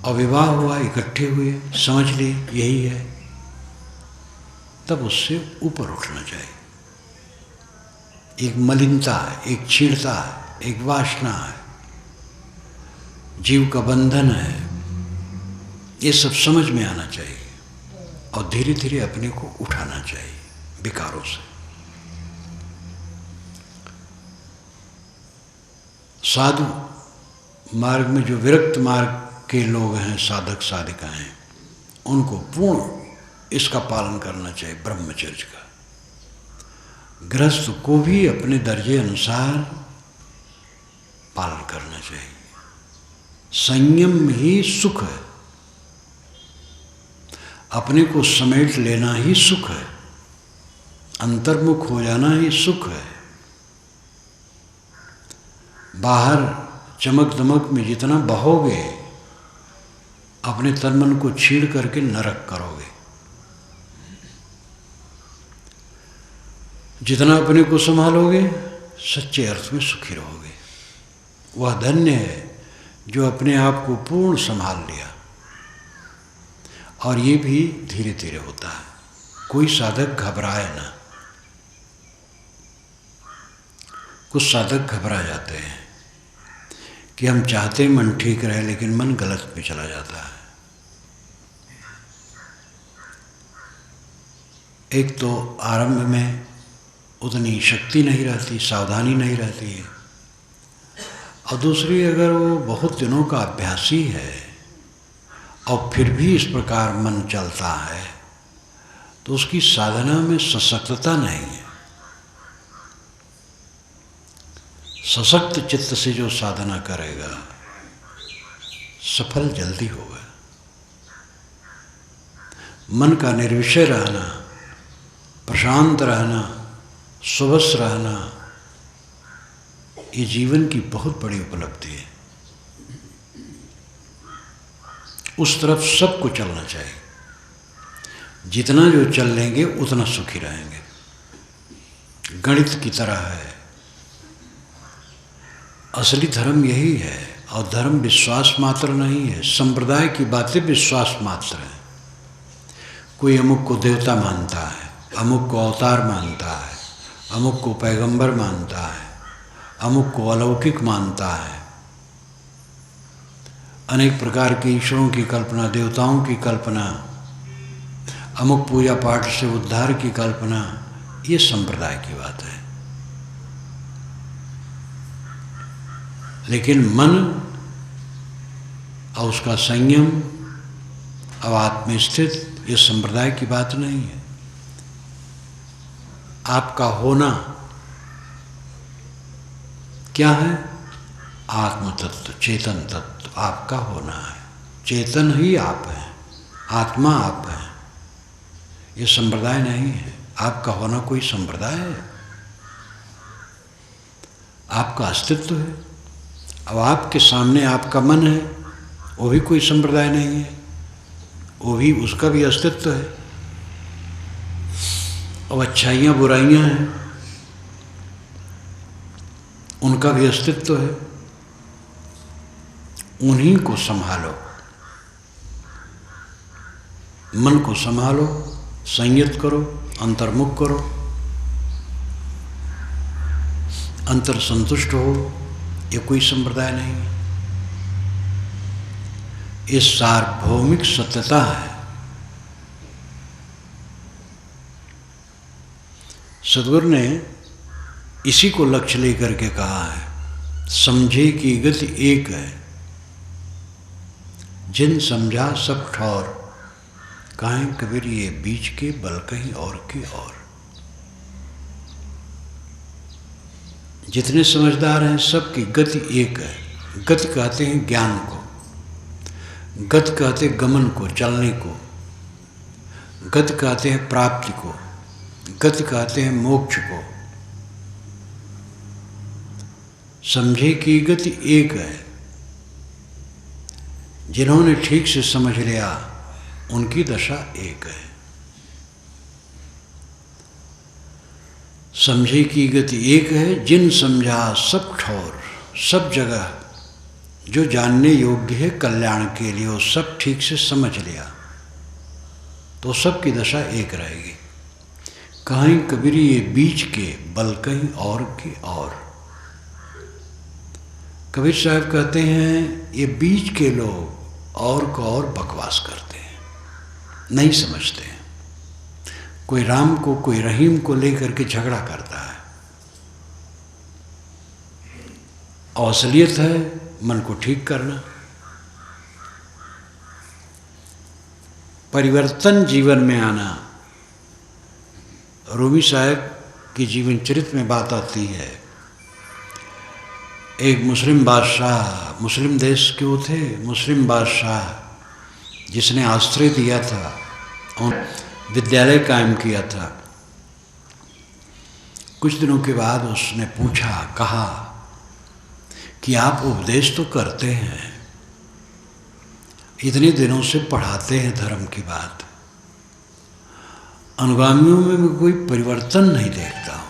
और विवाह हुआ, इकट्ठे हुए, समझ ली यही है, तब उससे ऊपर उठना चाहिए। एक मलिनता है, एक छीड़ता है, एक वासना है, जीव का बंधन है, ये सब समझ में आना चाहिए और धीरे धीरे अपने को उठाना चाहिए विकारों से। साधु मार्ग में जो विरक्त मार्ग के लोग हैं, साधक साधिका हैं, उनको पूर्ण इसका पालन करना चाहिए, ब्रह्मचर्य का। गृहस्थ को भी अपने दर्जे अनुसार पालन करना चाहिए। संयम ही सुख है, अपने को समेट लेना ही सुख है, अंतर्मुख हो जाना ही सुख है। बाहर चमक दमक में जितना बहोगे, अपने तन मन को छीड़ करके नरक करोगे। जितना अपने को संभालोगे, सच्चे अर्थ में सुखी रहोगे। वह धन्य है जो अपने आप को पूर्ण संभाल लिया। और ये भी धीरे धीरे होता है। कोई साधक घबराए ना। कुछ साधक घबरा जाते हैं कि हम चाहते मन ठीक रहे लेकिन मन गलत पे चला जाता है। एक तो आरंभ में उतनी शक्ति नहीं रहती, सावधानी नहीं रहती है, और दूसरी अगर वो बहुत दिनों का अभ्यासी है और फिर भी इस प्रकार मन चलता है तो उसकी साधना में सशक्तता नहीं है। सशक्त चित्त से जो साधना करेगा सफल जल्दी होगा। मन का निर्विषय रहना, प्रशांत रहना, सुबस रहना, ये जीवन की बहुत बड़ी उपलब्धि है। उस तरफ सबको चलना चाहिए। जितना जो चल लेंगे उतना सुखी रहेंगे। गणित की तरह है। असली धर्म यही है। और धर्म विश्वास मात्र नहीं है। संप्रदाय की बातें विश्वास मात्र है। कोई अमुक को देवता मानता है, अमुक को अवतार मानता है, अमुक को पैगंबर मानता है, अमुक को अलौकिक मानता है। अनेक प्रकार के ईश्वरों की कल्पना, देवताओं की कल्पना, अमुक पूजा पाठ से उद्धार की कल्पना, ये संप्रदाय की बात है। लेकिन मन और उसका संयम और आत्मस्थित, ये संप्रदाय की बात नहीं है। आपका होना क्या है? आत्म तत्व, चेतन तत्व आपका होना है। चेतन ही आप है, आत्मा आप है। ये संप्रदाय नहीं है। आपका होना कोई संप्रदाय है? आपका अस्तित्व है। अब आपके सामने आपका मन है, वो भी कोई संप्रदाय नहीं है, वो भी, उसका भी अस्तित्व है। अब अच्छाइयाँ बुराइयाँ हैं, उनका भी अस्तित्व है। उन्हीं को संभालो, मन को संभालो, संयत करो, अंतर्मुख करो, अंतर संतुष्ट हो। ये कोई संप्रदाय नहीं है। ये सार्वभौमिक सत्यता है। सद्गुरु ने इसी को लक्ष्य लेकर के कहा है, समझे की गति एक है, जिन समझा सब ठौर, कहें कबीर ये बीच के बल कहीं और के और। जितने समझदार हैं सबकी गति एक है। गति कहते हैं ज्ञान को, गति कहते हैं गमन को, चलने को, गति कहते हैं प्राप्ति को, गति कहते हैं मोक्ष को। समझे की गति एक है। जिन्होंने ठीक से समझ लिया उनकी दशा एक है। समझे की गति एक है, जिन समझा सब ठौर, सब जगह जो जानने योग्य है कल्याण के लिए, वो सब ठीक से समझ लिया तो सबकी दशा एक रहेगी। कहीं कबीर ये बीच के बल कहीं और के और। कबीर साहब कहते हैं ये बीच के लोग और को और बकवास करते हैं, नहीं समझते हैं। कोई राम को, कोई रहीम को लेकर के झगड़ा करता है। असलियत है मन को ठीक करना। परिवर्तन जीवन में आना। रूमी साहब की जीवन चरित्र में बात आती है। एक मुस्लिम बादशाह, मुस्लिम देश के वो थे, मुस्लिम बादशाह जिसने आश्रय दिया था और विद्यालय कायम किया था। कुछ दिनों के बाद उसने पूछा, कहा कि आप उपदेश तो करते हैं, इतने दिनों से पढ़ाते हैं धर्म की बात, अनुगामियों में मैं कोई परिवर्तन नहीं देखता हूँ।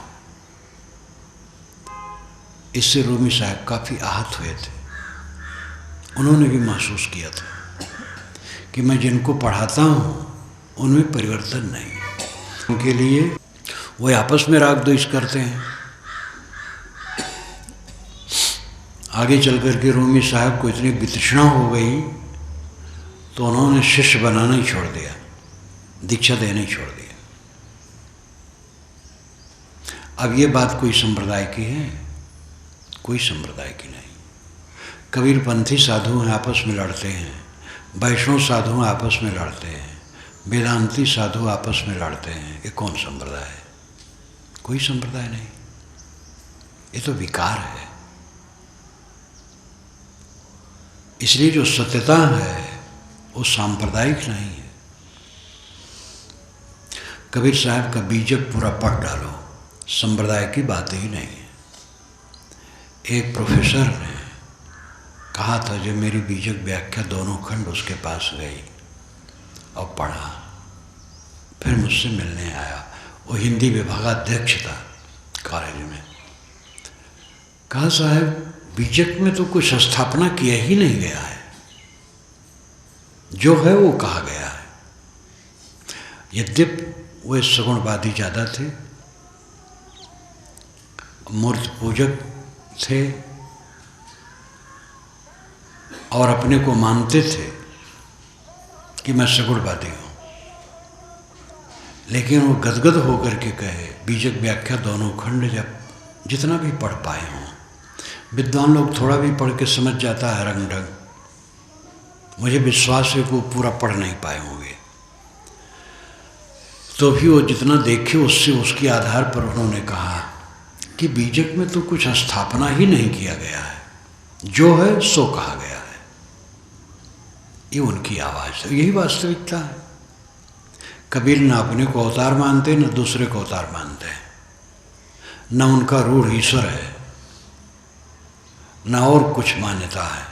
इससे रूमी साहब काफ़ी आहत हुए थे। उन्होंने भी महसूस किया था कि मैं जिनको पढ़ाता हूँ उनमें परिवर्तन नहीं। उनके लिए वो आपस में राग द्वेष करते हैं। आगे चल कर के रूमी साहब को इतनी वितृष्णा हो गई तो उन्होंने शिष्य बनाना ही छोड़ दिया, दीक्षा देना ही छोड़ दिया। अब ये बात कोई संप्रदाय की है? कोई संप्रदाय की नहीं। कबीरपंथी साधु हैं आपस में लड़ते हैं, वैष्णव साधु आपस में लड़ते हैं, वेदांती साधु आपस में लड़ते हैं। ये कौन संप्रदाय है? कोई संप्रदाय नहीं। ये तो विकार है। इसलिए जो सत्यता है वो सांप्रदायिक नहीं है। कबीर साहब का बीजक पूरा पढ़ डालो, संप्रदाय की बात ही नहीं है। एक प्रोफेसर ने कहा था, जब मेरी बीजक व्याख्या दोनों खंड उसके पास गई और पढ़ा फिर मुझसे मिलने आया। वो हिंदी विभागाध्यक्ष था कॉलेज में। कहा साहब बीजक में तो कुछ स्थापना किया ही नहीं गया है, जो है वो कहा गया है। यद्यपि वे सगुणवादी ज़्यादा थे, मूर्ति पूजक थे और अपने को मानते थे कि मैं सगुणवादी हूँ, लेकिन वो गदगद होकर के कहे, बीजक व्याख्या दोनों खंड जब जितना भी पढ़ पाए हों, विद्वान लोग थोड़ा भी पढ़ के समझ जाता है रंग ढंग, मुझे विश्वास है कि वो पूरा पढ़ नहीं पाए होंगे, तो भी वो जितना देखे उससे उसके आधार पर उन्होंने कहा कि बीजक में तो कुछ स्थापना ही नहीं किया गया है, जो है सो कहा गया है। ये उनकी आवाज़ है, यही वास्तविकता है। कबीर न अपने को अवतार मानते न दूसरे को अवतार मानते हैं, न उनका रूढ़ ईश्वर है न और कुछ मान्यता है।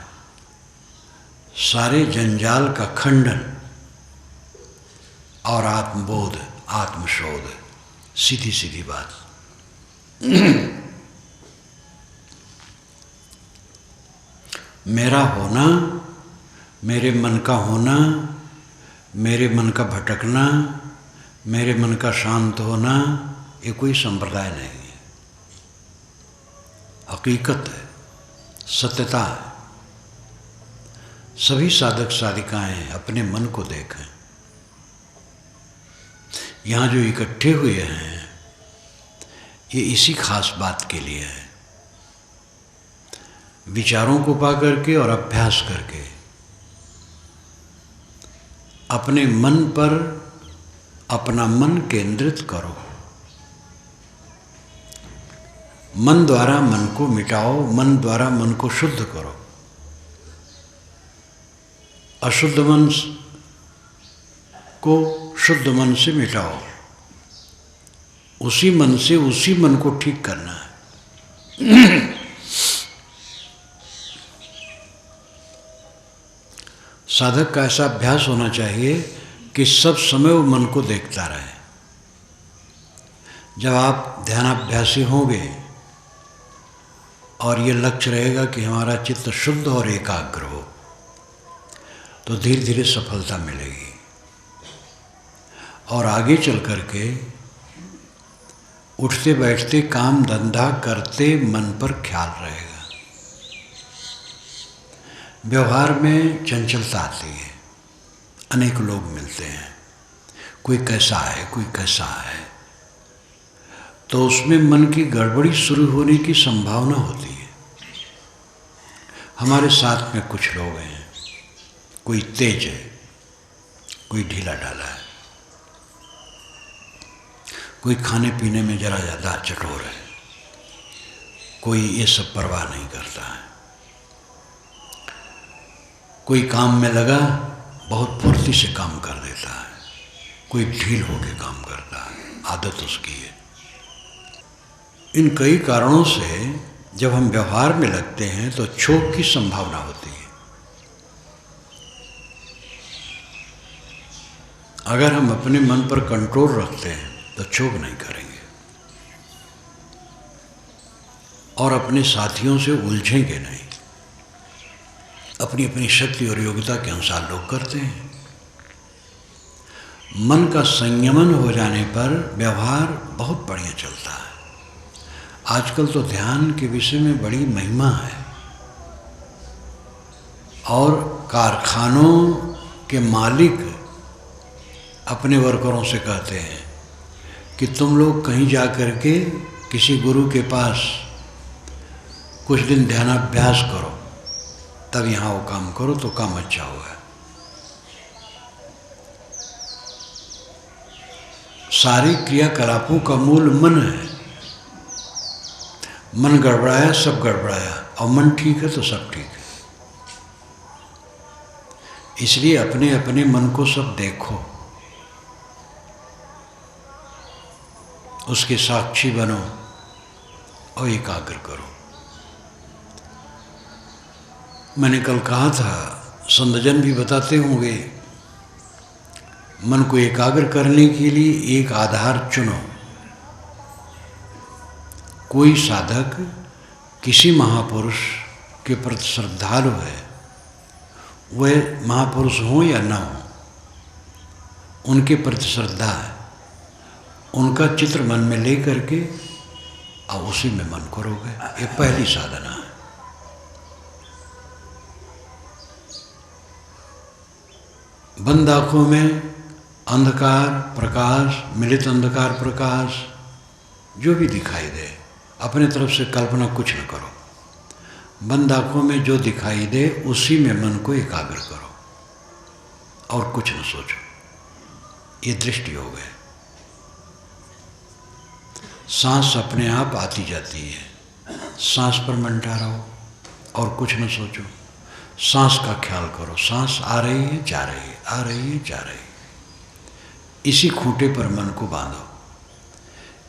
सारे जंजाल का खंडन और आत्मबोध, आत्मशोध, सीधी सीधी बात। मेरा होना, मेरे मन का होना, मेरे मन का भटकना, मेरे मन का शांत होना, ये कोई संप्रदाय नहीं है, हकीकत है, सत्यता है। सभी साधक साधिकाएं अपने मन को देखें। यहाँ जो इकट्ठे हुए हैं ये इसी खास बात के लिए है, विचारों को पा करके और अभ्यास करके अपने मन पर अपना मन केंद्रित करो। मन द्वारा मन को मिटाओ, मन द्वारा मन को शुद्ध करो। अशुद्ध मन को शुद्ध मन से मिटाओ, उसी मन से उसी मन को ठीक करना है। साधक का ऐसा अभ्यास होना चाहिए कि सब समय वो मन को देखता रहे। जब आप ध्यानाभ्यासी होंगे और ये लक्ष्य रहेगा कि हमारा चित्त शुद्ध और एकाग्र हो, तो धीरे धीरे सफलता मिलेगी और आगे चल करके उठते बैठते काम धंधा करते मन पर ख्याल रहेगा। व्यवहार में चंचलता आती है, अनेक लोग मिलते हैं, कोई कैसा है कोई कैसा है, तो उसमें मन की गड़बड़ी शुरू होने की संभावना होती है। हमारे साथ में कुछ लोग हैं, कोई तेज है कोई ढीला ढाला है, कोई खाने पीने में जरा ज़्यादा चटोर है, कोई ये सब परवाह नहीं करता है, कोई काम में लगा बहुत फुर्ती से काम कर देता है, कोई ढील होके काम करता है, आदत उसकी है। इन कई कारणों से जब हम व्यवहार में लगते हैं तो क्षोभ की संभावना होती है। अगर हम अपने मन पर कंट्रोल रखते हैं तो क्षोभ नहीं करेंगे और अपने साथियों से उलझेंगे नहीं। अपनी अपनी शक्ति और योग्यता के अनुसार लोग करते हैं। मन का संयमन हो जाने पर व्यवहार बहुत बढ़िया चलता है। आजकल तो ध्यान के विषय में बड़ी महिमा है और कारखानों के मालिक अपने वर्करों से कहते हैं कि तुम लोग कहीं जा कर के किसी गुरु के पास कुछ दिन ध्यानाभ्यास करो, तब यहाँ वो काम करो तो काम अच्छा होगा। सारी क्रियाकलापों का मूल मन है। मन गड़बड़ाया सब गड़बड़ाया, और मन ठीक है तो सब ठीक है। इसलिए अपने अपने मन को सब देखो, उसके साक्षी बनो और एकाग्र करो। मैंने कल कहा था, संतजन भी बताते होंगे मन को एकाग्र करने के लिए एक आधार चुनो। कोई साधक किसी महापुरुष के प्रति श्रद्धालु है, वह महापुरुष हो या न हो, उनके प्रति श्रद्धा है, उनका चित्र मन में ले करके अब उसी में मन को रोके। ये पहली साधना है। बंद आंखों में अंधकार प्रकाश, मिलित अंधकार प्रकाश, जो भी दिखाई दे, अपने तरफ से कल्पना कुछ न करो। बंद आंखों में जो दिखाई दे उसी में मन को एकाग्र करो और कुछ न सोचो। ये दृष्टि योग है। सांस अपने आप आती जाती है, सांस पर मन रहो और कुछ न सोचो। सांस का ख्याल करो, सांस आ रही है जा रही है, आ रही है जा रही है। इसी खूंटे पर मन को बांधो।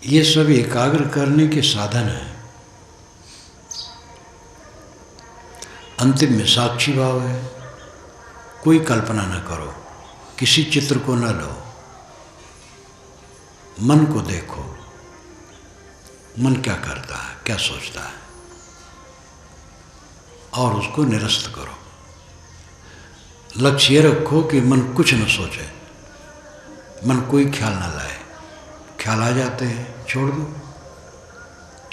ये सब एकाग्र करने के साधन हैं। अंतिम में साक्षी भाव है। कोई कल्पना न करो, किसी चित्र को न लो, मन को देखो। मन क्या करता है, क्या सोचता है, और उसको निरस्त करो। लक्ष्य ये रखो कि मन कुछ न सोचे, मन कोई ख्याल न लाए। ख्याल आ जाते हैं, छोड़ दो,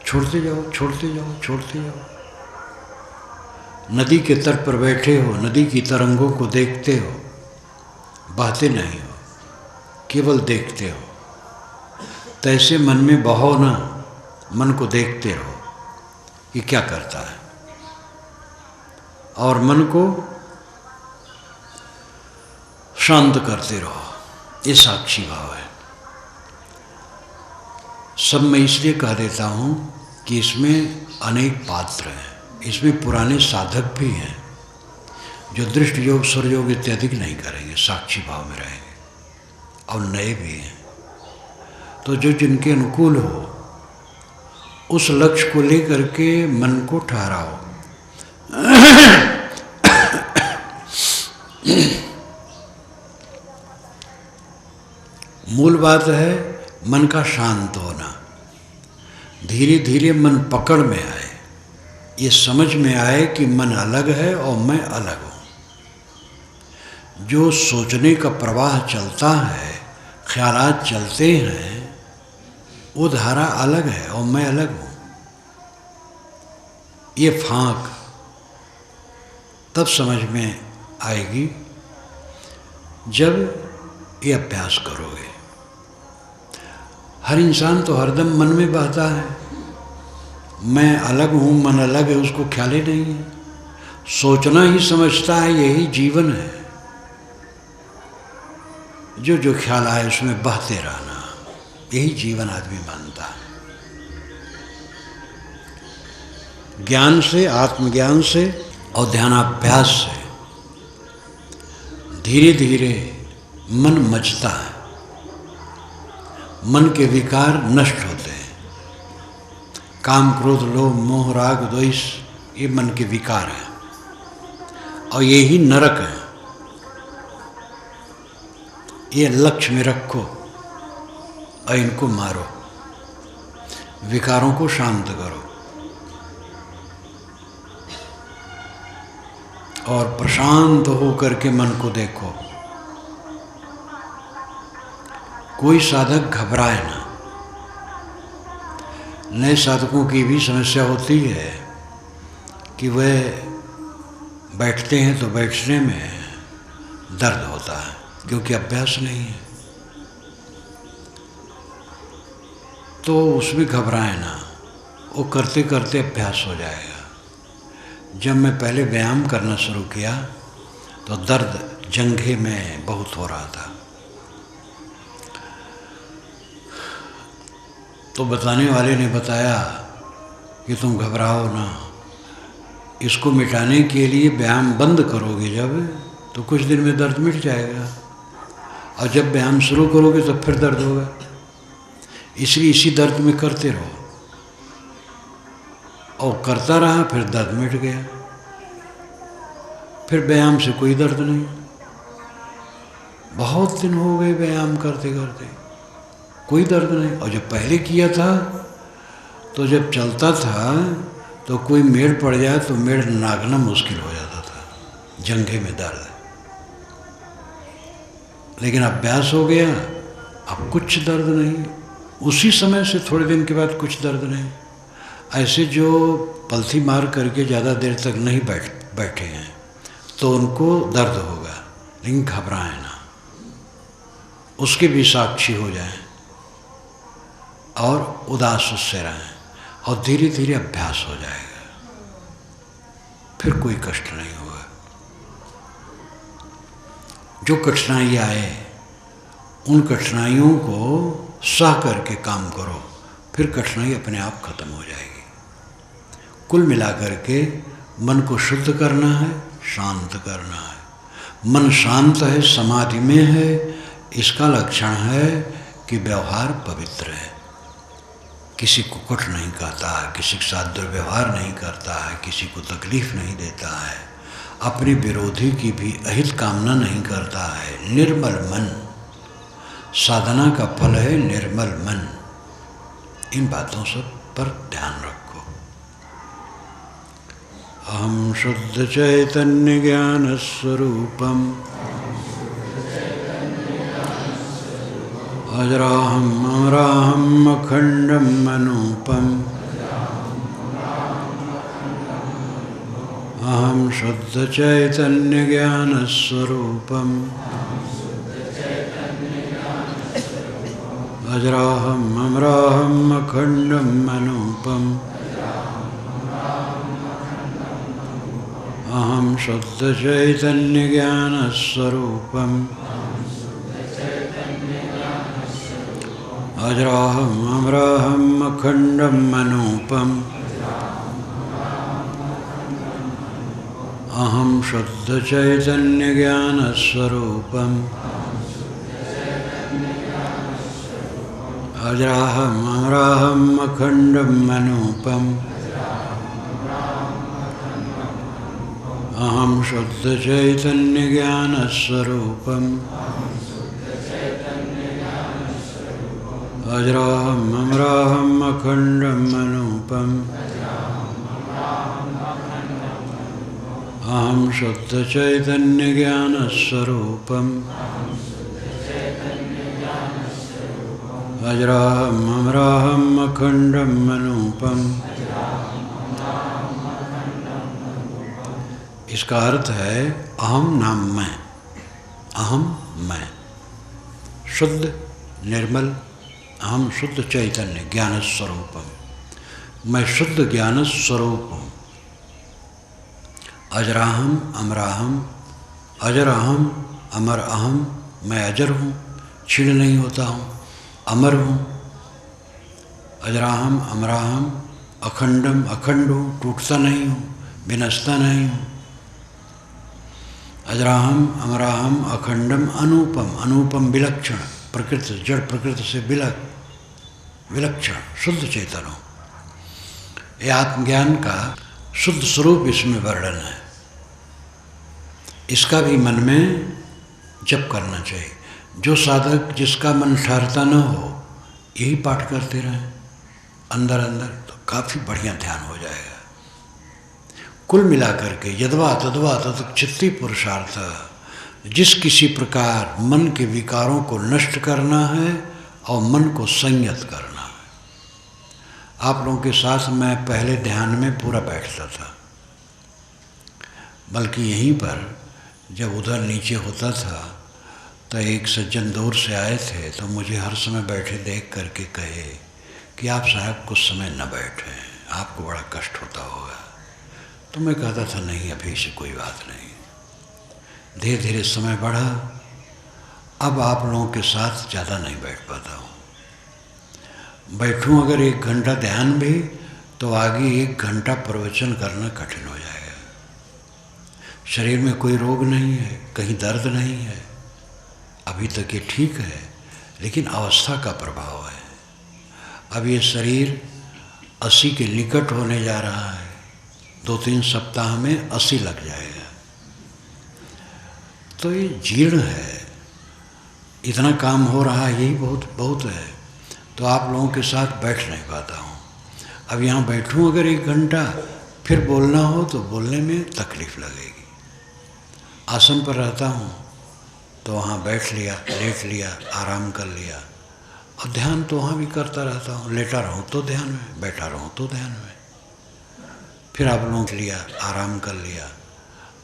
छोड़ते जाओ, छोड़ते जाओ, छोड़ते जाओ। नदी के तट पर बैठे हो, नदी की तरंगों को देखते हो, बहते नहीं हो, केवल देखते हो। तैसे मन में बहो ना, मन को देखते रहो कि क्या करता है, और मन को शांत करते रहो। ये साक्षी भाव है। सब मैं इसलिए कह देता हूँ कि इसमें अनेक पात्र हैं। इसमें पुराने साधक भी हैं जो दृष्टि योग, स्वर योग इत्यादि नहीं करेंगे, साक्षी भाव में रहेंगे, और नए भी हैं। तो जो जिनके अनुकूल हो उस लक्ष्य को लेकर के मन को ठहराओ। मूल बात है मन का शांत होना। धीरे धीरे मन पकड़ में आए, ये समझ में आए कि मन अलग है और मैं अलग हूँ। जो सोचने का प्रवाह चलता है, ख्यालात चलते हैं, वो धारा अलग है और मैं अलग हूँ। ये फांक तब समझ में आएगी जब ये अभ्यास करोगे। हर इंसान तो हरदम मन में बहता है, मैं अलग हूँ, मन अलग है, उसको ख्याल ही नहीं है। सोचना ही समझता है यही जीवन है। जो जो ख्याल आए उसमें बहते रहना, यही जीवन आदमी मानता है। ज्ञान से, आत्मज्ञान से और ध्यानाभ्यास से धीरे धीरे मन मचता है, मन के विकार नष्ट होते हैं। काम, क्रोध, लोभ, मोह, राग, द्वेष, ये मन के विकार हैं और ये ही नरक है। ये लक्ष्य में रखो और इनको मारो, विकारों को शांत करो और प्रशांत हो करके मन को देखो। कोई साधक घबराए ना। नए साधकों की भी समस्या होती है कि वह बैठते हैं तो बैठने में दर्द होता है क्योंकि अभ्यास नहीं है। तो उसमें घबराए ना, वो करते करते अभ्यास हो जाएगा। जब मैं पहले व्यायाम करना शुरू किया तो दर्द जंघे में बहुत हो रहा था। तो बताने वाले ने बताया कि तुम घबराओ ना, इसको मिटाने के लिए व्यायाम बंद करोगे जब, तो कुछ दिन में दर्द मिट जाएगा, और जब व्यायाम शुरू करोगे तो फिर दर्द होगा। इसलिए इसी दर्द में करते रहो। और करता रहा, फिर दर्द मिट गया, फिर व्यायाम से कोई दर्द नहीं। बहुत दिन हो गए व्यायाम करते करते, कोई दर्द नहीं। और जब पहले किया था तो जब चलता था तो कोई मेड़ पड़ जाए तो मेड़ नागना मुश्किल हो जाता था, जंघे में दर्द। लेकिन अभ्यास हो गया, अब कुछ दर्द नहीं। उसी समय से थोड़े दिन के बाद कुछ दर्द नहीं। ऐसे जो पलथी मार करके ज़्यादा देर तक नहीं बैठे हैं तो उनको दर्द होगा, लेकिन घबराएं ना, उसके भी साक्षी हो जाएं और उदास उससे रहें, और धीरे धीरे अभ्यास हो जाएगा, फिर कोई कष्ट नहीं होगा। जो कठिनाई आए उन कठिनाइयों को सह करके काम करो, फिर कठिनाई अपने आप खत्म हो जाएगी। कुल मिलाकर के मन को शुद्ध करना है, शांत करना है। मन शांत है, समाधि में है, इसका लक्षण है कि व्यवहार पवित्र है, किसी को कुछ नहीं कहता है, किसी के साथ दुर्व्यवहार नहीं करता है, किसी को तकलीफ नहीं देता है, अपने विरोधी की भी अहित कामना नहीं करता है। निर्मल मन, साधना का फल है निर्मल मन। इन बातों सब पर ध्यान रखो। अहम शुद्ध चैतन्य ज्ञान स्वरूपम अजराहम अमराहम अखंडम अनूपम। अहम शुद्ध चैतन्य ज्ञान स्वरूपम अजराहम अमराहम अखंडम अनूपम। अहम शुद्ध चैतन्य ज्ञान स्वरूपम अजराहम अमराहम अखंडम अनूपम। अहम शुद्ध चैतन्य ज्ञान स्वरूपम अजराहम अमराहम अखंडम अनूपम। अहम शुद्ध चैतन्य ज्ञान स्वरूपम अजराहम अमराहम अखंडम अनूपम। अहम शुद्ध चैतन्य ज्ञान स्वरूपम अजराहम अमराहम अखंडम अनूपम। इसका अर्थ है अहम नाम मैं, अहम मैं, शुद्ध निर्मल, अहम शुद्ध चैतन्य ज्ञान स्वरूपम, मैं शुद्ध ज्ञान स्वरूप हूँ। अजराहम अमराहम, अजर अहम अमर अहम, मैं अजर हूँ, क्षीण नहीं होता हूँ, अमर हूँ। अजराहम अमराहम अखंडम, अखंड हूँ, टूटता नहीं हूँ, विनष्टा नहीं हूँ। अजराहम अमराहम अखंडम अनूपम, अनूपम विलक्षण, प्रकृति जड़ प्रकृति से विलक्षण शुद्ध चेतन हो। ये आत्मज्ञान का शुद्ध स्वरूप इसमें वर्णन है। इसका भी मन में जप करना चाहिए। जो साधक जिसका मन ठहरता न हो, यही पाठ करते रहें अंदर अंदर, तो काफ़ी बढ़िया ध्यान हो जाएगा। कुल मिलाकर के यद्वा तद्वा तत् चित्ती पुरुषार्थ, जिस किसी प्रकार मन के विकारों को नष्ट करना है और मन को संयत करना है। आप लोगों के साथ मैं पहले ध्यान में पूरा बैठता था, बल्कि यहीं पर जब उधर नीचे होता था तो एक सज्जन दूर से आए थे, तो मुझे हर समय बैठे देख करके कहे कि आप साहब कुछ समय न बैठें, आपको बड़ा कष्ट होता होगा। तो मैं कहता था नहीं, अभी से कोई बात नहीं। धीरे धीरे समय बढ़ा, अब आप लोगों के साथ ज़्यादा नहीं बैठ पाता हूँ। बैठूँ अगर 1 घंटा ध्यान भी, तो आगे 1 घंटा प्रवचन करना कठिन हो जाएगा। शरीर में कोई रोग नहीं है, कहीं दर्द नहीं है, अभी तक ये ठीक है, लेकिन अवस्था का प्रभाव है। अब ये शरीर 80 के निकट होने जा रहा है, 2-3 सप्ताह में 80 लग जाएगा। तो ये जीर्ण है, इतना काम हो रहा है, यही बहुत बहुत है। तो आप लोगों के साथ बैठ नहीं पाता हूँ। अब यहाँ बैठूँ अगर 1 घंटा, फिर बोलना हो तो बोलने में तकलीफ़ लगेगी। आसन पर रहता हूँ तो वहाँ बैठ लिया, लेट लिया, आराम कर लिया, और ध्यान तो वहाँ भी करता रहता हूँ। लेटा रहूँ तो ध्यान में, बैठा रहूँ तो ध्यान में। फिर आप लोगों के लिया, आराम कर लिया,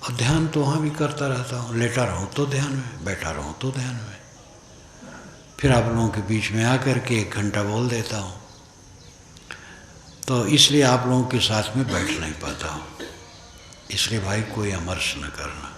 और ध्यान तो वहाँ भी करता रहता हूँ। लेटा रहूँ तो ध्यान में, बैठा रहूँ तो ध्यान में। फिर आप लोगों के बीच में आकर के 1 घंटा बोल देता हूँ। तो इसलिए आप लोगों के साथ में बैठ नहीं पाता हूँ। इसलिए भाई कोई अमर्ष न करना।